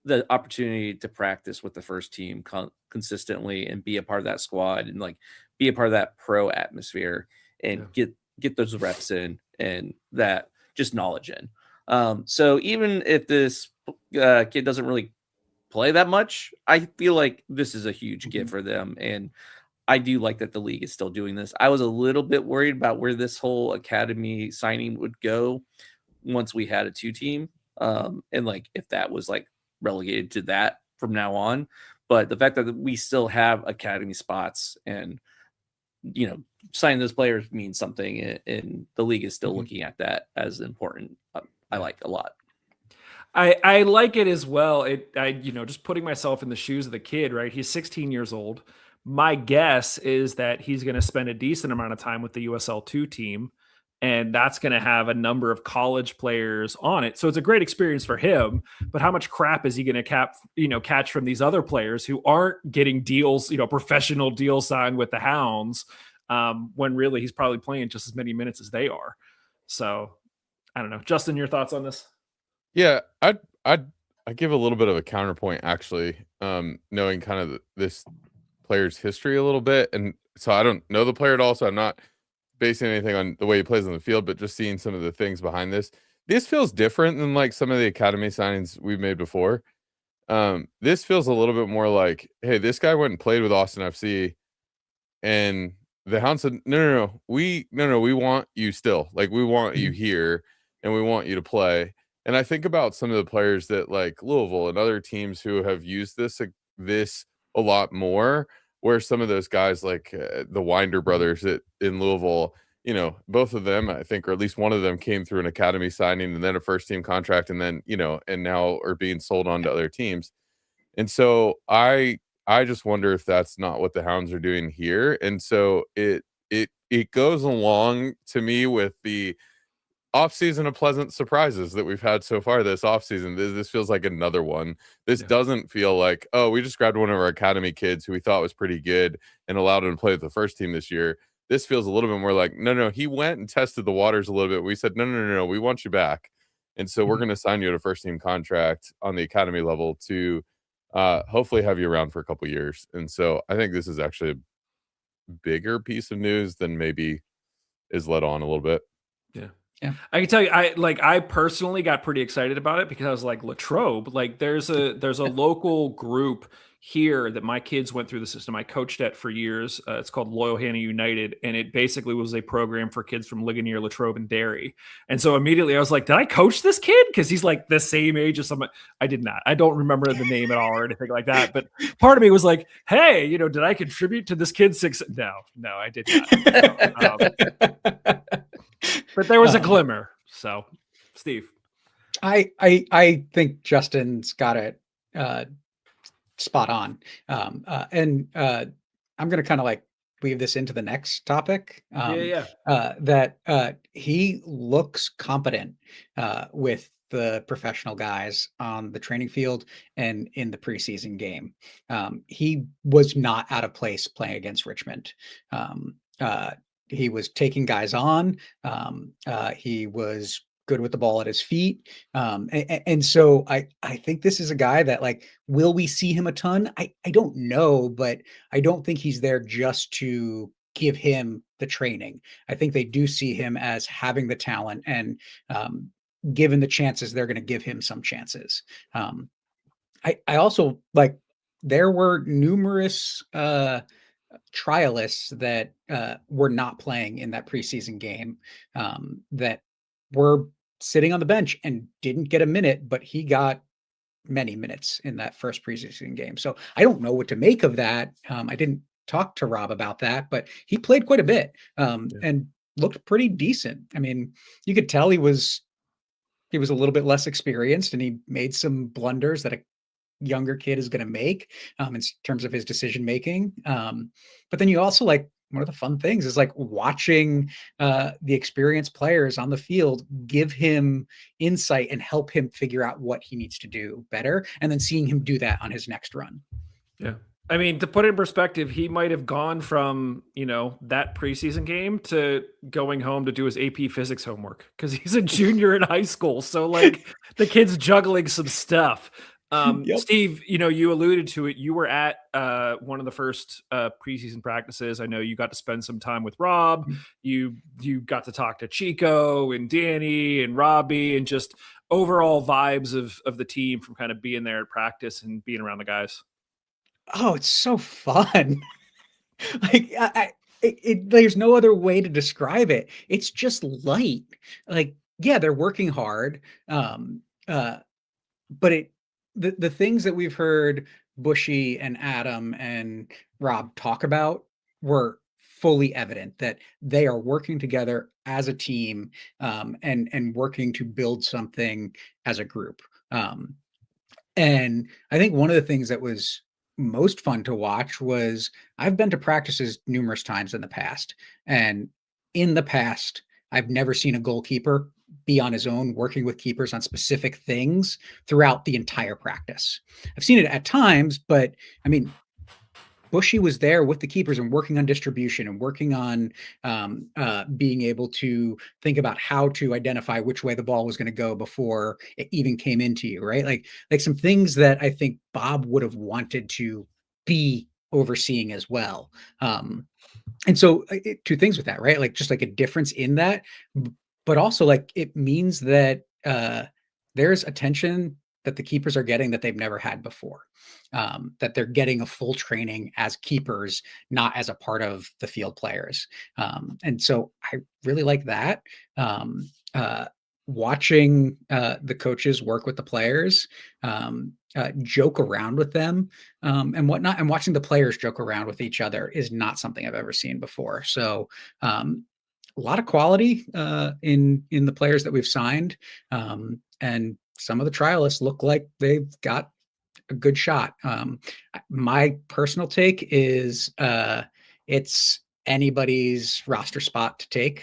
the opportunity to practice with the first team consistently and be a part of that squad and like be a part of that pro atmosphere and get those reps in and that just knowledge in. So even if this kid doesn't really play that much, I feel like this is a huge get for them. And I do like that the league is still doing this. I was a little bit worried about where this whole academy signing would go once we had a 2-team. And like if that was like relegated to that from now on. But the fact that we still have academy spots and signing those players means something, and the league is still looking at that as important. I like a lot. I like it as well. Just putting myself in the shoes of the kid, right? He's 16 years old. My guess is that he's going to spend a decent amount of time with the USL2 team, and that's going to have a number of college players on it. So it's a great experience for him, but how much crap is he going to catch from these other players who aren't getting deals, professional deals signed with the Hounds, when really he's probably playing just as many minutes as they are. So I don't know. Justin, your thoughts on this? Yeah, I give a little bit of a counterpoint actually, knowing kind of this player's history a little bit, and so I don't know the player at all, so I'm not basing anything on the way he plays on the field, but just seeing some of the things behind this. This feels different than like some of the academy signings we've made before. This feels a little bit more like, hey, this guy went and played with Austin FC, and the Hounds said, no, we want you still. Like, we want you here, and we want you to play. And I think about some of the players that like Louisville and other teams who have used this a lot more, where some of those guys like the Winder brothers in Louisville, both of them, I think, or at least one of them came through an academy signing and then a first team contract, and then, and now are being sold on to other teams. And so I just wonder if that's not what the Hounds are doing here. And so it goes along to me with the offseason of pleasant surprises that we've had so far this offseason. This feels like another one. This doesn't feel like, oh, we just grabbed one of our academy kids who we thought was pretty good and allowed him to play with the first team this year. This feels a little bit more like, no, he went and tested the waters a little bit. We said, no, we want you back. And so we're going to sign you to a first team contract on the academy level to hopefully have you around for a couple years. And so I think this is actually a bigger piece of news than maybe is let on a little bit. Yeah. I can tell you, I personally got pretty excited about it because I was like, Latrobe, like there's a local group here that my kids went through the system. I coached at for years. It's called Loyal Hannah United, and it basically was a program for kids from Ligonier, Latrobe, and Derry. And so immediately I was like, did I coach this kid? Because he's like the same age as someone. I did not. I don't remember the name at all or anything like that. But part of me was like, hey, did I contribute to this kid's success? No, I did not. But there was a glimmer. So, Steve, I think Justin's got it spot on, and I'm going to kind of like weave this into the next topic. That he looks competent with the professional guys on the training field and in the preseason game. He was not out of place playing against Richmond. He was taking guys on. He was good with the ball at his feet. And so I think this is a guy that, like, will we see him a ton? I don't know, but I don't think he's there just to give him the training. I think they do see him as having the talent, and given the chances, they're going to give him some chances. I also, like, there were numerous trialists that were not playing in that preseason game, that were sitting on the bench and didn't get a minute, but he got many minutes in that first preseason game. So I don't know what to make of that. I didn't talk to Rob about that, but he played quite a bit and looked pretty decent. I mean, you could tell he was a little bit less experienced, and he made some blunders that a younger kid is going to make in terms of his decision making. But then you also, like, one of the fun things is like watching the experienced players on the field give him insight and help him figure out what he needs to do better, and then seeing him do that on his next run. Yeah. I mean, to put it in perspective, he might have gone from, that preseason game to going home to do his AP physics homework because he's a junior in high school. So, like, the kid's juggling some stuff. Yep. Steve, you alluded to it. You were at one of the first preseason practices. I know you got to spend some time with Rob. You got to talk to Chico and Danny and Robbie, and just overall vibes of the team from kind of being there at practice and being around the guys. Oh, it's so fun. Like, there's no other way to describe it. It's just light. Like, yeah, they're working hard. But the things that we've heard Bushy and Adam and Rob talk about were fully evident, that they are working together as a team, and working to build something as a group. And I think one of the things that was most fun to watch was, I've been to practices numerous times in the past, and in the past, I've never seen a goalkeeper be on his own working with keepers on specific things throughout the entire practice. I've seen it at times, but I mean, Bushy was there with the keepers and working on distribution and working on being able to think about how to identify which way the ball was going to go before it even came into you, right? Like some things that I think Bob would have wanted to be overseeing as well. And so two things with that, right? Like, just like a difference in that, but also, like, it means that there's attention that the keepers are getting that they've never had before, that they're getting a full training as keepers, not as a part of the field players. And so I really like that. Watching the coaches work with the players, joke around with them, and whatnot, and watching the players joke around with each other is not something I've ever seen before. So a lot of quality in the players that we've signed, and some of the trialists look like they've got a good shot. My personal take is it's anybody's roster spot to take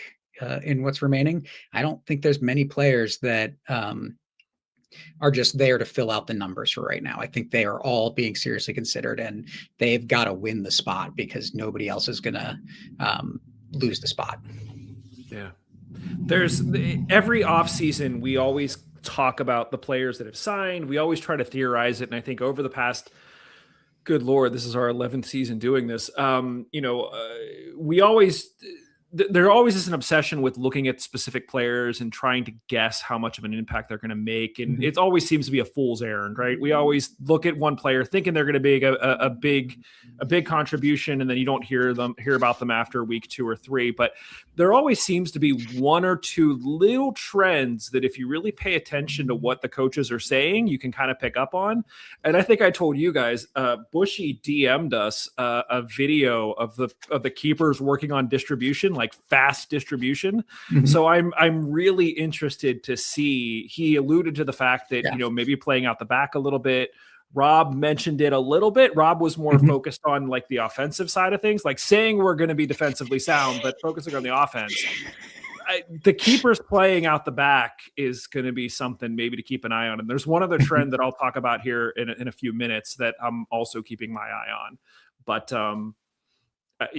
in what's remaining. I don't think there's many players that are just there to fill out the numbers for right now. I think they are all being seriously considered, and they've got to win the spot because nobody else is going to lose the spot. Yeah. There's every off season, we always talk about the players that have signed. We always try to theorize it. And I think over the past, good Lord, this is our 11th season doing this. We always, there always is an obsession with looking at specific players and trying to guess how much of an impact they're going to make. And it always seems to be a fool's errand, right? We always look at one player thinking they're going to be a big contribution, and then you don't hear about them after week 2 or 3. But there always seems to be one or two little trends that if you really pay attention to what the coaches are saying, you can kind of pick up on. And I think I told you guys, Bushy DM'd us a video of the keepers working on distribution, like fast distribution. So I'm really interested to see. He alluded to the fact that maybe playing out the back a little bit. Rob mentioned it a little bit. Rob was more focused on like the offensive side of things, like saying we're going to be defensively sound, but focusing on the offense. The keepers playing out the back is going to be something maybe to keep an eye on. And there's one other trend that I'll talk about here in a few minutes that I'm also keeping my eye on. But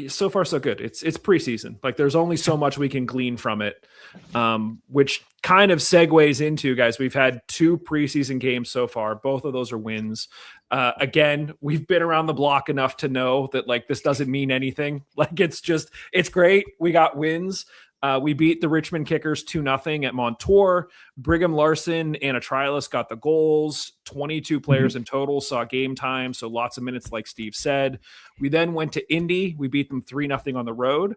so far so good. It's preseason. Like there's only so much we can glean from it, which kind of segues into, guys, we've had 2 preseason games so far. Both of those are wins. Again, we've been around the block enough to know that like this doesn't mean anything. Like it's great. We got wins. We beat the Richmond Kickers 2-0 at Montour. Brigham Larson and a trialist got the goals. 22 players in total saw game time, so lots of minutes like Steve said. We then went to Indy. We beat them 3-0 on the road.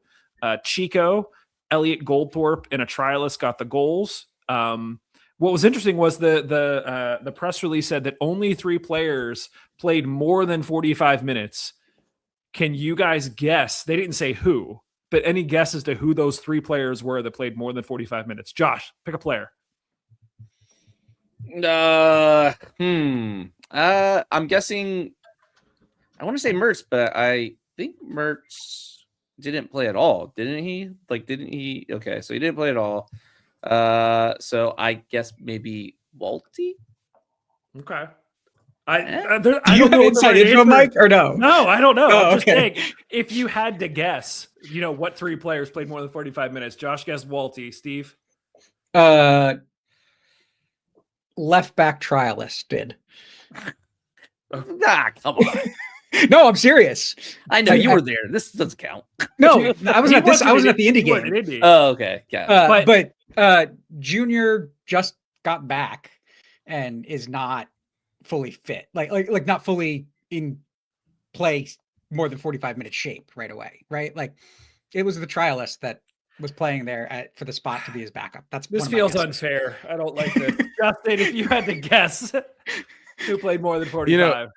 Chico, Elliot Goldthorpe, and a trialist got the goals. What was interesting was the press release said that only 3 players played more than 45 minutes. Can you guys guess? They didn't say who. But any guess as to who those 3 players were that played more than 45 minutes? Josh, pick a player. I'm guessing. I want to say Mertz, but I think Mertz didn't play at all, didn't he? Didn't he? Okay, so he didn't play at all. So I guess maybe Walty. Okay. Do you have inside info, Mike, or no? No, I don't know. Oh, I'm just okay. saying, if you had to guess, what 3 players played more than 45 minutes? Josh guessed Walty. Steve? Left back trialist did. Come on. No, I'm serious. I know you were there. This doesn't count. No, I wasn't at this. I wasn't at the Indy game. Oh, okay. Yeah. But Junior just got back and is not fully fit, like not fully in play more than 45-minute shape right away, right? Like it was the trialist that was playing there for the spot to be his backup. This feels unfair. I don't like this. Justin, if you had to guess who played more than 45.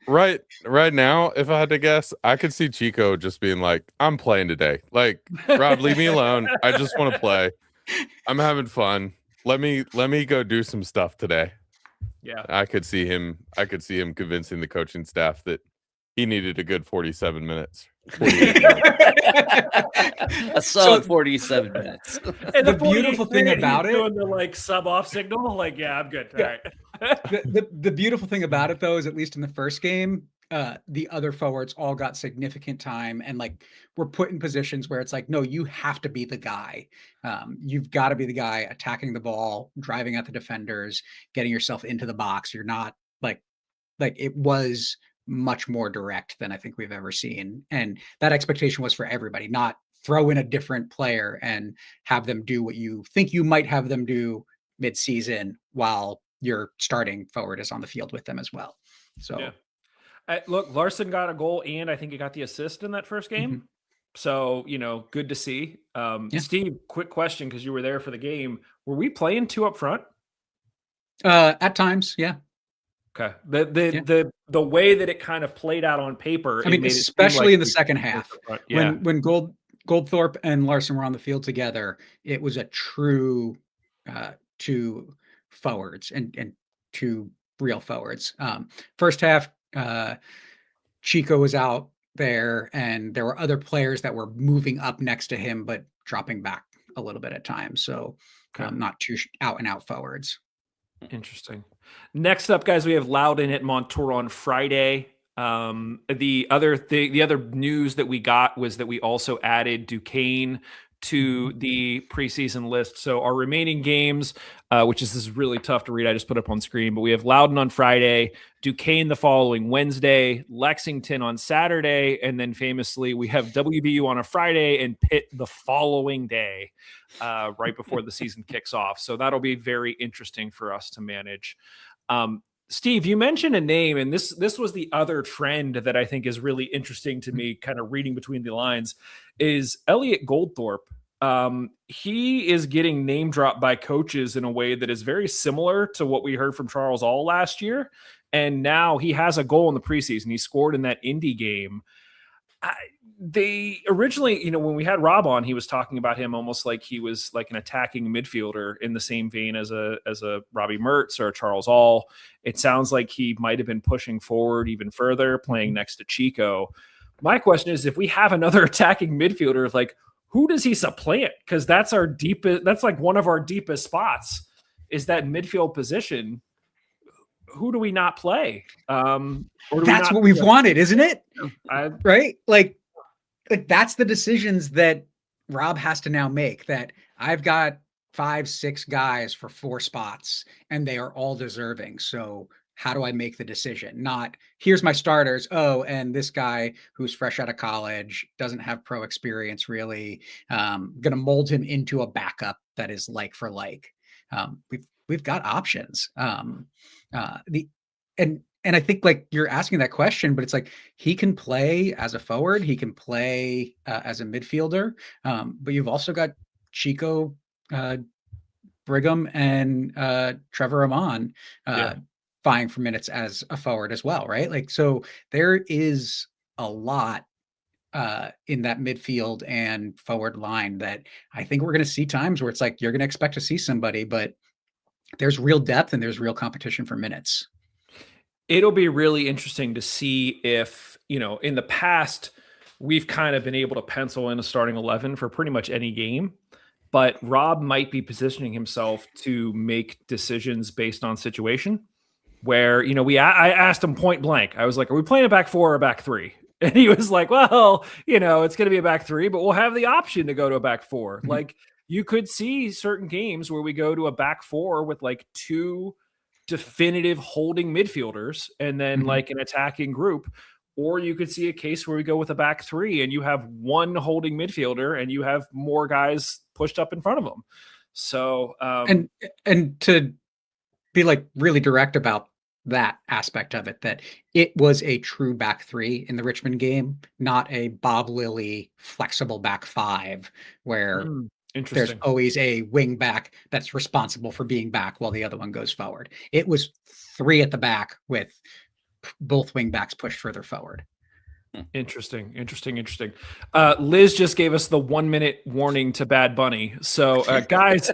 Right now, if I had to guess, I could see Chico just being like, I'm playing today. Like, Rob, leave me alone. I just want to play. I'm having fun. Let me go do some stuff today. Yeah, I could see him convincing the coaching staff that he needed a good 47 minutes. 48 minutes. A solid 47 minutes. And the beautiful thing about it, doing the like sub off signal, like I'm good. All right. the beautiful thing about it though is at least in the first game, the other forwards all got significant time and like were put in positions where it's like, no, you have to be the guy. You've got to be the guy attacking the ball, driving at the defenders, getting yourself into the box. You're not like it was much more direct than I think we've ever seen. And that expectation was for everybody, not throw in a different player and have them do what you think you might have them do mid-season while your starting forward is on the field with them as well. So look, Larson got a goal and I think he got the assist in that first game. So, good to see. Steve, quick question, because you were there for the game. Were we playing 2 up front? At times, yeah. Okay. The way that it kind of played out on paper. I mean, especially in the second half, when Goldthorpe and Larson were on the field together, it was a true 2 forwards and 2 real forwards. First half, Chico was out there and there were other players that were moving up next to him, but dropping back a little bit at times. So not 2 out and out forwards. Interesting. Next up, guys, we have Loudon at Montour on Friday. The other news that we got was that we also added Duquesne to the preseason list. So our remaining games, which is really tough to read, I just put up on screen, but we have Loudoun on Friday, Duquesne the following Wednesday, Lexington on Saturday, and then famously we have WVU on a Friday and Pitt the following day, right before the season kicks off. So that'll be very interesting for us to manage. Steve, you mentioned a name, and this was the other trend that I think is really interesting to me, kind of reading between the lines, is Elliot Goldthorpe. He is getting name dropped by coaches in a way that is very similar to what we heard from Charles All last year. And now he has a goal in the preseason. He scored in that Indy game. They originally, when we had Rob on, he was talking about him almost like he was like an attacking midfielder in the same vein as a Robbie Mertz or a Charles All. It sounds like he might have been pushing forward even further, playing next to Chico. My question is, if we have another attacking midfielder, like who does he supplant? Because that's our deepest. That's like one of our deepest spots is that midfield position. Who do we not play? That's what we've wanted, isn't it? Right? Like that's the decisions that Rob has to now make, that I've got 5-6 guys for 4 spots and they are all deserving. So how do I make the decision? Not here's my starters. Oh, and this guy who's fresh out of college doesn't have pro experience really. Going to mold him into a backup that is like for like. We've got options. And I think like you're asking that question, but it's like he can play as a forward, he can play as a midfielder, but you've also got Chico, Brigham, and Trevor Amon vying for minutes as a forward as well, right? Like so, there is a lot in that midfield and forward line that I think we're going to see times where it's like you're going to expect to see somebody, but there's real depth and there's real competition for minutes. It'll be really interesting to see if, in the past, we've kind of been able to pencil in a starting 11 for pretty much any game, but Rob might be positioning himself to make decisions based on situation where, I asked him point blank. I was like, are we playing a back 4 or a back 3? And he was like, well, it's going to be a back 3, but we'll have the option to go to a back 4. Mm-hmm. Like you could see certain games where we go to a back 4 with like 2 definitive holding midfielders and then like an attacking group, or you could see a case where we go with a back 3 and you have 1 holding midfielder and you have more guys pushed up in front of them. So and to be like really direct about that aspect of it, that it was a true back 3 in the Richmond game, not a Bob Lilly flexible back 5 where there's always a wing back that's responsible for being back while the other one goes forward. It was 3 at the back with both wing backs pushed further forward. Interesting. Liz just gave us the 1-minute warning to Bad Bunny. So guys,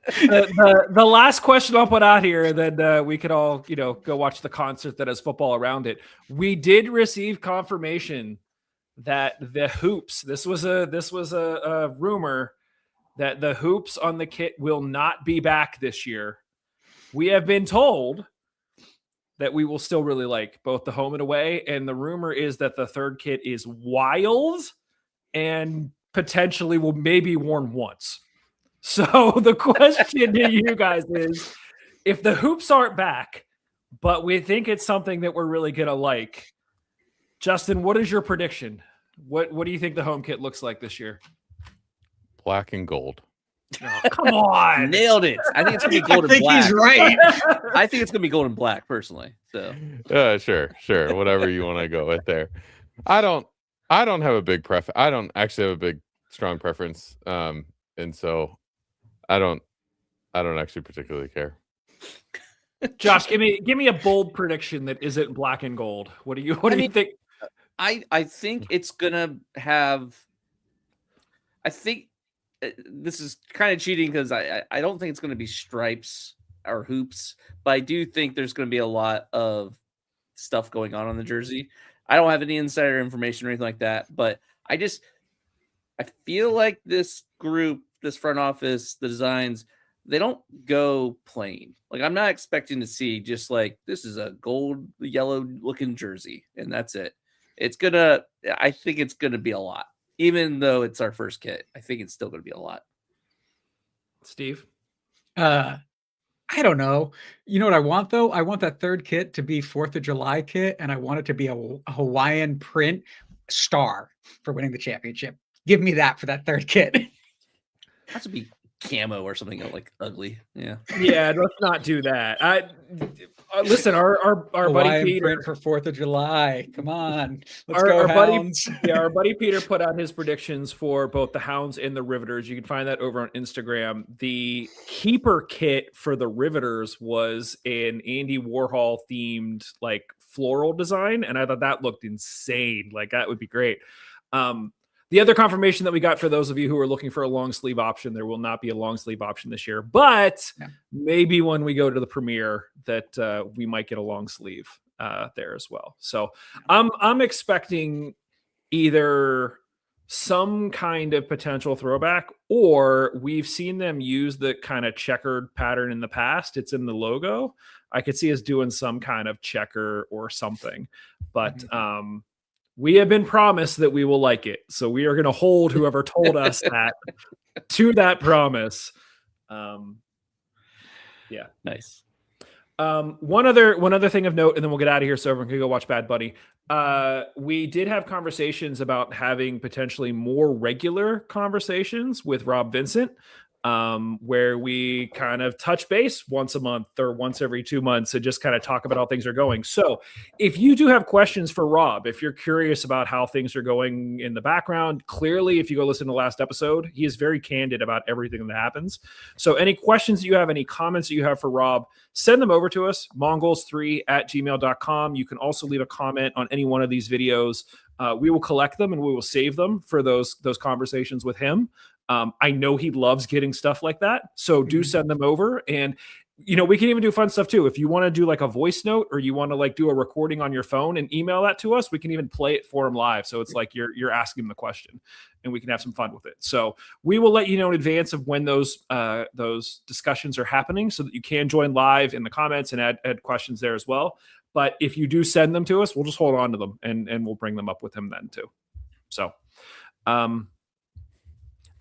the last question I'll put out here, and then we could all, go watch the concert that has football around it. We did receive confirmation that the hoops, this was a rumor, that the hoops on the kit will not be back this year. We have been told that we will still really like both the home and away. And the rumor is that the third kit is wild and potentially will maybe worn once. So the question to you guys is, if the hoops aren't back, but we think it's something that we're really going to like, Justin, what is your prediction? What do you think the home kit looks like this year? Black and gold. Oh, come on. Nailed it. I think it's going to be gold and black. He's right. I think it's going to be gold and black, personally. So, sure. Whatever you want to go with there. I don't have a big preference. I don't actually have a big, strong preference. And so I don't actually particularly care. Josh, give me a bold prediction that isn't black and gold. What do you think? I think it's going to have, I think, this is kind of cheating because I don't think it's going to be stripes or hoops, but I do think there's going to be a lot of stuff going on the jersey. I don't have any insider information or anything like that, but I feel like this group, this front office, the designs, they don't go plain. Like I'm not expecting to see just like, this is a gold, yellow looking jersey and that's it. I think it's going to be a lot. Even though it's our first kit, I think it's still going to be a lot. Steve? I don't know. You know what I want though? I want that third kit to be 4th of July kit, and I want it to be a Hawaiian print star for winning the championship. Give me that for that third kit. Has to be camo or something like ugly. Yeah. Yeah, let's not do that. Listen, our buddy Hawaiian Peter print for 4th of July. Come on, let's our, go, our buddy, Hounds. our buddy Peter put out his predictions for both the Hounds and the Riveters. You can find that over on Instagram. The keeper kit for the Riveters was an Andy Warhol themed like floral design, and I thought that looked insane. Like that would be great. The other confirmation that we got for those of you who are looking for a long sleeve option, there will not be a long sleeve option this year, but maybe when we go to the premiere that we might get a long sleeve there as well. So I'm expecting either some kind of potential throwback, or we've seen them use the kind of checkered pattern in the past. It's in the logo. I could see us doing some kind of checker or something, but we have been promised that we will like it. So we are going to hold whoever told us that to that promise. Yeah. Nice. One other thing of note, and then we'll get out of here so everyone can go watch Bad Bunny. We did have conversations about having potentially more regular conversations with Rob Vincent, where we kind of touch base once a month or once every 2 months and just kind of talk about how things are going. So if you do have questions for Rob, if you're curious about how things are going in the background, clearly, if you go listen to the last episode, he is very candid about everything that happens. So any questions that you have, any comments that you have for Rob, send them over to us, mongols3@gmail.com. You can also leave a comment on any one of these videos. We will collect them and we will save them for those conversations with him. I know he loves getting stuff like that. So do send them over. And, we can even do fun stuff too. If you want to do like a voice note or you want to like do a recording on your phone and email that to us, we can even play it for him live. So it's like you're asking him the question and we can have some fun with it. So we will let you know in advance of when those discussions are happening so that you can join live in the comments and add questions there as well. But if you do send them to us, we'll just hold on to them and we'll bring them up with him then too. So,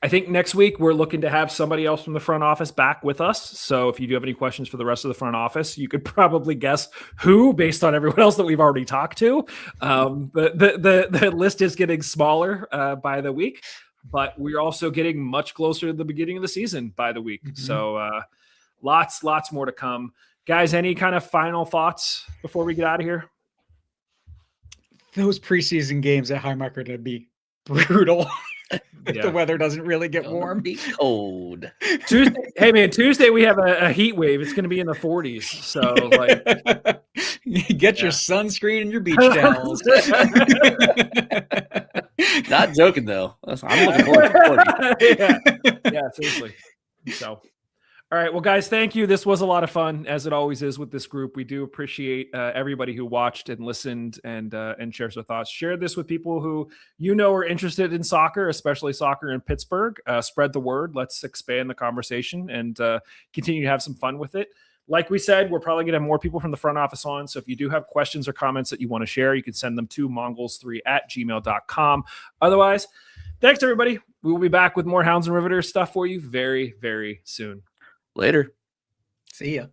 I think next week we're looking to have somebody else from the front office back with us. So if you do have any questions for the rest of the front office, you could probably guess who based on everyone else that we've already talked to. The list is getting smaller by the week, but we're also getting much closer to the beginning of the season by the week. So lots more to come. Guys, any kind of final thoughts before we get out of here? Those preseason games at Highmark are going to be brutal. If the weather doesn't really get warm. Be cold. Tuesday we have a heat wave. It's going to be in the 40s. So like, get your sunscreen and your beach towels. Not joking though. I'm looking forward to 40. Yeah, seriously. So. All right. Well, guys, thank you. This was a lot of fun, as it always is with this group. We do appreciate everybody who watched and listened and shares their thoughts. Share this with people who are interested in soccer, especially soccer in Pittsburgh. Spread the word. Let's expand the conversation and continue to have some fun with it. Like we said, we're probably going to have more people from the front office on. So if you do have questions or comments that you want to share, you can send them to mongols3@gmail.com. Otherwise, thanks, everybody. We will be back with more Hounds and Riveters stuff for you very, very soon. Later. See ya.